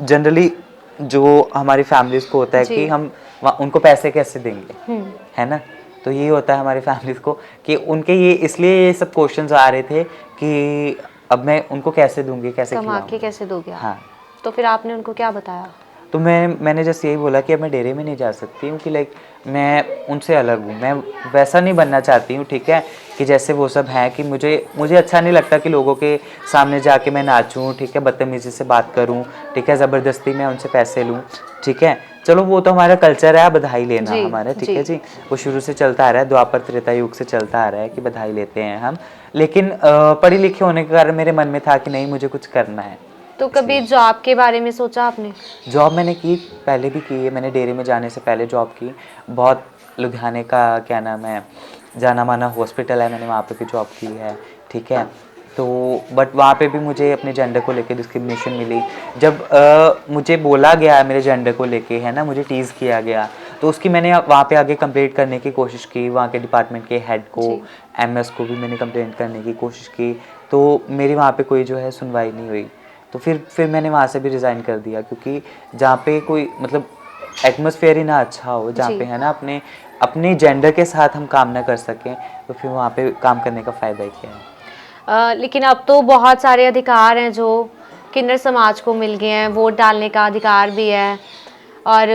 जनरली जो हमारी फैमिलीज़ को होता है जी। कि हम उनको पैसे कैसे देंगे, हम्म। है ना। तो ये होता है हमारी फैमिलीज़ को कि उनके ये इसलिए ये सब क्वेश्चंस आ रहे थे कि अब मैं उनको कैसे दूंगी, कैसे कमा के खिलाऊंगी। कैसे दोगे आप? हाँ, तो फिर आपने उनको क्या बताया? तो मैंने जस्ट यही बोला कि अब मैं डेरे में नहीं जा सकती हूँ, कि लाइक मैं उनसे अलग हूँ, मैं वैसा नहीं बनना चाहती हूँ, ठीक है, कि जैसे वो सब हैं, कि मुझे अच्छा नहीं लगता कि लोगों के सामने जाके मैं नाचूँ, ठीक है, बदतमीज़ी से बात करूँ, ठीक है, ज़बरदस्ती मैं उनसे पैसे लूँ, ठीक है। चलो वो तो हमारा कल्चर है बधाई लेना जी। हमारा, ठीक जी। है जी, वो शुरू से चलता आ रहा है, द्वापर त्रेता युग से चलता आ रहा है कि बधाई लेते हैं हम। लेकिन पढ़ी लिखी होने के कारण मेरे मन में था कि नहीं, मुझे कुछ करना है। तो कभी इसलिए जॉब के बारे में सोचा आपने? जॉब मैंने की, पहले भी की है, मैंने डेयरी में जाने से पहले जॉब की। बहुत लुधियाने का क्या नाम है, जाना माना हॉस्पिटल है, मैंने वहाँ पे भी जॉब की है, ठीक है। तो बट वहाँ पे भी मुझे अपने जेंडर को लेके डिस्क्रिमिनेशन मिली। जब मुझे बोला गया मेरे जेंडर को लेके, है ना, मुझे टीज़ किया गया, तो उसकी मैंने वहाँ पे आगे कंप्लेंट करने की कोशिश की, वहाँ के डिपार्टमेंट के हेड को, जी। एमएस को भी मैंने कंप्लेंट करने की कोशिश की। तो मेरी वहाँ पे कोई जो है सुनवाई नहीं हुई। तो फिर मैंने वहाँ से भी रिज़ाइन कर दिया, क्योंकि जहाँ पे कोई मतलब एटमॉस्फेयर ही ना अच्छा हो, जहाँ जी। पे है ना अपने अपने जेंडर के साथ हम काम ना कर सकें, तो फिर वहाँ पे काम करने का फ़ायदा ही क्या है। लेकिन अब तो बहुत सारे अधिकार हैं जो किन्नर समाज को मिल गए हैं, वोट डालने का अधिकार भी है। और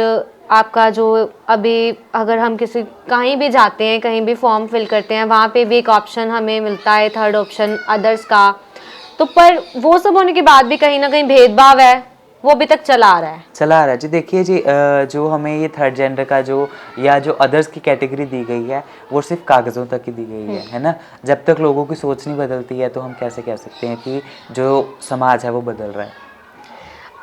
आपका जो अभी अगर हम किसी कहीं भी जाते हैं, कहीं भी फॉर्म फिल करते हैं, वहाँ पे भी एक ऑप्शन हमें मिलता है, थर्ड ऑप्शन अदर्स का। तो पर वो सब होने के बाद भी कहीं ना कहीं भेदभाव है, वो अभी तक चला आ रहा है। चला आ रहा है जी। देखिए जी, जो हमें ये थर्ड जेंडर का जो या जो अदर्स की कैटेगरी दी गई है, वो सिर्फ कागज़ों तक ही दी गई है ना। जब तक लोगों की सोच नहीं बदलती है तो हम कैसे कह सकते हैं कि जो समाज है वो बदल रहा है।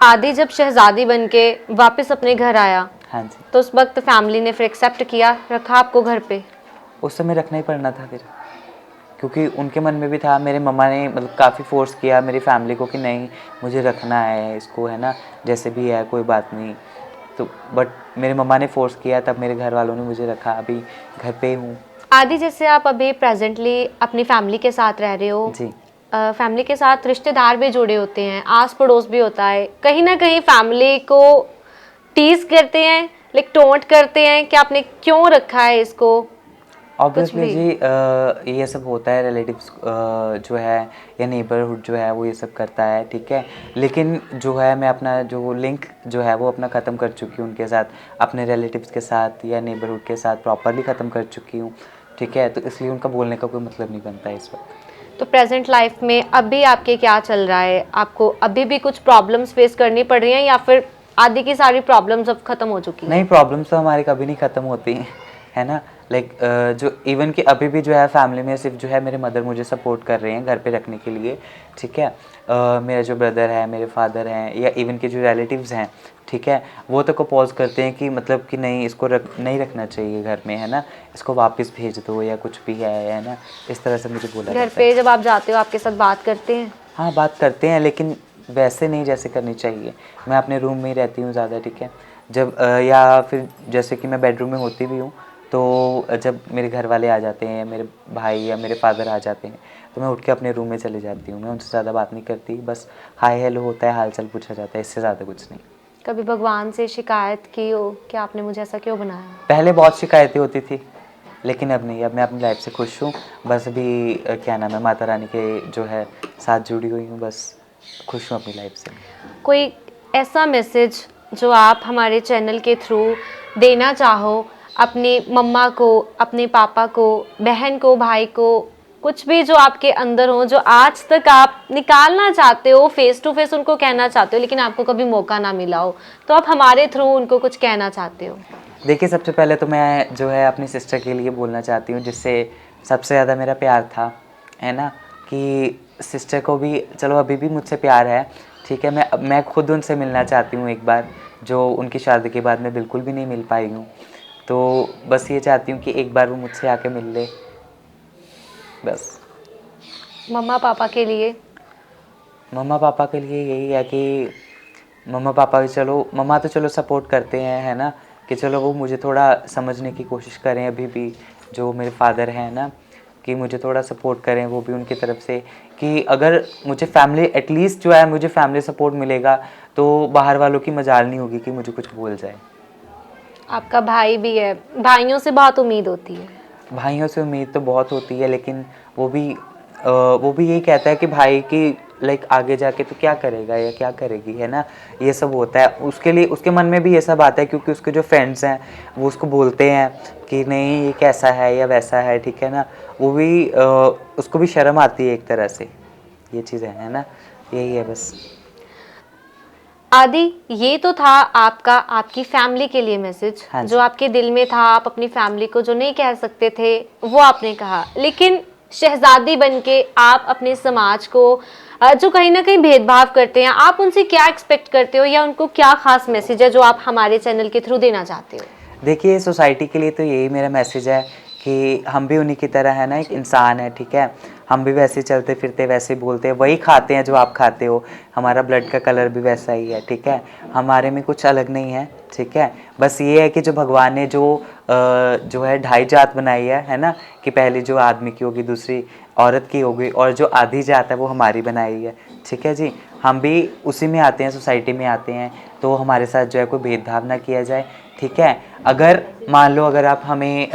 आदि जब शहजादी बन के वापस अपने घर आया, हाँ जी, तो उस वक्त फैमिली ने फिर एक्सेप्ट किया, रखा आपको घर पे? उस समय रखना ही पड़ना था फिर, क्योंकि उनके मन में भी था। मेरे मम्मा ने मतलब काफ़ी फोर्स किया मेरी फैमिली को कि नहीं, मुझे रखना है इसको, है ना, जैसे भी है कोई बात नहीं। तो बट मेरे मम्मा ने फोर्स किया, तब मेरे घर वालों ने मुझे रखा, अभी घर पे हूँ। आदि जैसे आप अभी प्रेजेंटली अपनी फैमिली के साथ रह रहे हो, जी, फैमिली के साथ रिश्तेदार भी जुड़े होते हैं, आस पड़ोस भी होता है, कहीं ना कहीं फैमिली को टीज करते हैं, लाइक टोंट करते हैं कि आपने क्यों रखा है इसको, कुछ ऑब्वियसली भी? जी, ये सब होता है, रिलेटिव्स जो है या नेबरहुड जो है वो ये सब करता है, ठीक है। लेकिन जो है मैं अपना जो लिंक जो है वो अपना ख़त्म कर चुकी हूँ उनके साथ, अपने रिलेटिव्स के साथ या नेबरहुड के साथ प्रॉपरली ख़त्म कर चुकी हूँ, ठीक है। तो इसलिए उनका बोलने का कोई मतलब नहीं बनता है इस वक्त। तो प्रेजेंट लाइफ में अभी आपके क्या चल रहा है? आपको अभी भी कुछ प्रॉब्लम्स फेस करनी पड़ रही हैं या फिर आदि की सारी प्रॉब्लम्स अब खत्म हो चुकी हैं? नहीं, प्रॉब्लम्स तो हमारी कभी नहीं ख़त्म होती हैं, है ना। लाइक जो इवन कि अभी भी जो है फैमिली में सिर्फ जो है मेरे मदर मुझे सपोर्ट कर रहे हैं घर पे रखने के लिए, ठीक है। मेरा जो ब्रदर है, मेरे फादर हैं, या इवन के जो रिलेटिव्स हैं, ठीक है, वो तक अपोज करते हैं कि मतलब कि नहीं, इसको नहीं रखना चाहिए घर में, है ना, इसको वापस भेज दो या कुछ भी है ना, इस तरह से मुझे बोला घर जाता है। पे जब आप जाते हो आपके साथ बात करते हैं? हाँ, बात करते हैं, लेकिन वैसे नहीं जैसे करनी चाहिए। मैं अपने रूम में ही रहती हूँ ज़्यादा, ठीक है। जब या फिर जैसे कि मैं बेडरूम में होती भी हूँ तो जब मेरे घर वाले आ जाते हैं, मेरे भाई या मेरे फादर आ जाते हैं, तो मैं उठ के अपने रूम में चले जाती हूँ। मैं उनसे ज़्यादा बात नहीं करती, बस हाय हेलो होता है, हाल चाल पूछा जाता है, इससे ज़्यादा कुछ नहीं। कभी भगवान से शिकायत की हो कि आपने मुझे ऐसा क्यों बनाया? पहले बहुत शिकायतें होती थी, लेकिन अब नहीं। अब मैं अपनी लाइफ से खुश हूँ। बस अभी क्या नाम है, माता रानी के जो है साथ जुड़ी हुई हूँ, बस खुश हूँ अपनी लाइफ से। कोई ऐसा मैसेज जो आप हमारे चैनल के थ्रू देना चाहो अपनी मम्मा को, अपने पापा को, बहन को, भाई को, कुछ भी जो आपके अंदर हो, जो आज तक आप निकालना चाहते हो, फेस टू फेस उनको कहना चाहते हो, लेकिन आपको कभी मौका ना मिला हो, तो आप हमारे थ्रू उनको कुछ कहना चाहते हो? देखिए, सबसे पहले तो मैं जो है अपनी सिस्टर के लिए बोलना चाहती हूँ, जिससे सबसे ज़्यादा मेरा प्यार था, है ना, कि सिस्टर को भी चलो अभी भी मुझसे प्यार है, ठीक है। मैं खुद उनसे मिलना चाहती हूँ एक बार, जो उनकी शादी के बाद मैं बिल्कुल भी नहीं मिल पाई हूँ। तो बस ये चाहती हूँ कि एक बार वो मुझसे आके मिल ले, बस। मम्मा पापा के लिए? मम्मा पापा के लिए यही है कि मम्मा पापा भी चलो, मम्मा तो चलो सपोर्ट करते हैं, है ना, कि चलो वो मुझे थोड़ा समझने की कोशिश करें अभी भी, जो मेरे फादर हैं ना, कि मुझे थोड़ा सपोर्ट करें वो भी उनकी तरफ से, कि अगर मुझे फैमिली एटलीस्ट जो है मुझे फैमिली सपोर्ट मिलेगा, तो बाहर वालों की मजाल नहीं होगी कि मुझे कुछ बोल जाए। आपका भाई भी है, भाइयों से बहुत उम्मीद होती है। भाइयों से उम्मीद तो बहुत होती है, लेकिन वो भी यही कहता है कि भाई की लाइक आगे जाके तो क्या करेगा या क्या करेगी, है ना, ये सब होता है उसके लिए। उसके मन में भी ये सब आता है, क्योंकि उसके जो फ्रेंड्स हैं वो उसको बोलते हैं कि नहीं ये कैसा है या वैसा है, ठीक है ना। वो भी उसको भी शर्म आती है एक तरह से, ये चीज़ें है ना, यही है बस। आदि, ये तो था आपका आपकी फैमिली के लिए मैसेज, हाँ जो जी। आपके दिल में था, आप अपनी फैमिली को जो नहीं कह सकते थे वो आपने कहा। लेकिन शहजादी बनके आप अपने समाज को जो कहीं ना कहीं भेदभाव करते हैं, आप उनसे क्या एक्सपेक्ट करते हो, या उनको क्या खास मैसेज है जो आप हमारे चैनल के थ्रू देना चाहते हो? देखिए, सोसाइटी के लिए तो यही मेरा मैसेज है कि हम भी उन्हीं की तरह है ना, एक इंसान है, ठीक है। हम भी वैसे चलते फिरते, वैसे बोलते हैं, वही खाते हैं जो आप खाते हो, हमारा ब्लड का कलर भी वैसा ही है, ठीक है। हमारे में कुछ अलग नहीं है, ठीक है। बस ये है कि जो भगवान ने जो है ढाई जात बनाई है ना, कि पहली जो आदमी की होगी, दूसरी औरत की होगी, और जो आधी जात है वो हमारी बनाई है, ठीक है जी। हम भी उसी में आते हैं, सोसाइटी में आते हैं, तो हमारे साथ जो है कोई भेदभाव ना किया जाए, ठीक है। अगर मान लो अगर आप हमें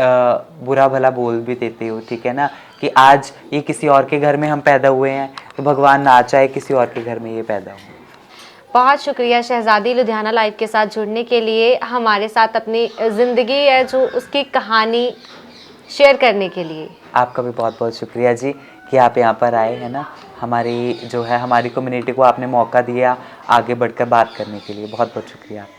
बुरा भला बोल भी देते हो, ठीक है ना, कि आज ये किसी और के घर में हम पैदा हुए हैं, तो भगवान ना चाहे किसी और के घर में ये पैदा हो। बहुत शुक्रिया शहजादी लुधियाना लाइव के साथ जुड़ने के लिए, हमारे साथ अपनी ज़िंदगी है जो उसकी कहानी शेयर करने के लिए। आपका भी बहुत बहुत शुक्रिया जी कि आप यहाँ पर आए, है ना। हमारी जो है हमारी कम्युनिटी को आपने मौका दिया आगे बढ़कर बात करने के लिए, बहुत बहुत शुक्रिया आपका।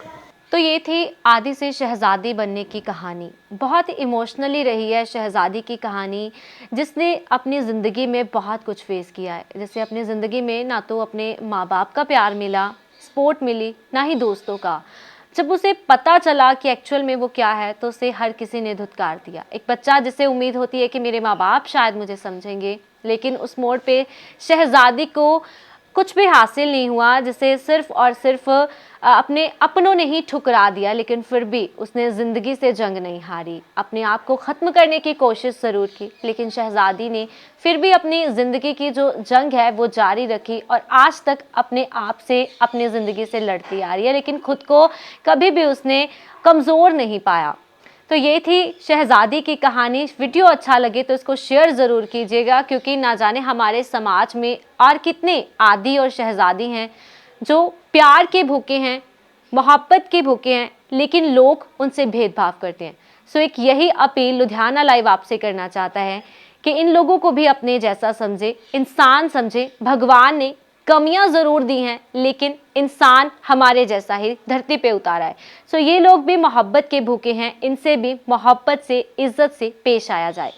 तो ये थी आदि से शहजादी बनने की कहानी। बहुत इमोशनली रही है शहजादी की कहानी, जिसने अपनी ज़िंदगी में बहुत कुछ फेस किया है। जैसे अपनी ज़िंदगी में ना तो अपने माँ बाप का प्यार मिला, सपोर्ट मिली, ना ही दोस्तों का। जब उसे पता चला कि एक्चुअल में वो क्या है, तो उसे हर किसी ने धुतकार दिया। एक बच्चा जिसे उम्मीद होती है कि मेरे माँ बाप शायद मुझे समझेंगे, लेकिन उस मोड़ पे शहजादी को कुछ भी हासिल नहीं हुआ, जिसे सिर्फ और सिर्फ अपने अपनों ने ही ठुकरा दिया। लेकिन फिर भी उसने ज़िंदगी से जंग नहीं हारी, अपने आप को ख़त्म करने की कोशिश ज़रूर की, लेकिन शहजादी ने फिर भी अपनी ज़िंदगी की जो जंग है वो जारी रखी, और आज तक अपने आप से, अपनी ज़िंदगी से लड़ती आ रही है, लेकिन खुद को कभी भी उसने कमज़ोर नहीं पाया। तो ये थी शहजादी की कहानी। वीडियो अच्छा लगे तो इसको शेयर ज़रूर कीजिएगा, क्योंकि ना जाने हमारे समाज में और कितने आदि और शहजादी हैं जो प्यार के भूखे हैं, मोहब्बत के भूखे हैं, लेकिन लोग उनसे भेदभाव करते हैं। सो एक यही अपील लुधियाना लाइव आपसे करना चाहता है कि इन लोगों को भी अपने जैसा समझे, इंसान समझे। भगवान ने कमियां ज़रूर दी हैं, लेकिन इंसान हमारे जैसा ही धरती पे उतारा है। सो ये लोग भी मोहब्बत के भूखे हैं, इनसे भी मोहब्बत से, इज्जत से पेश आया जाए।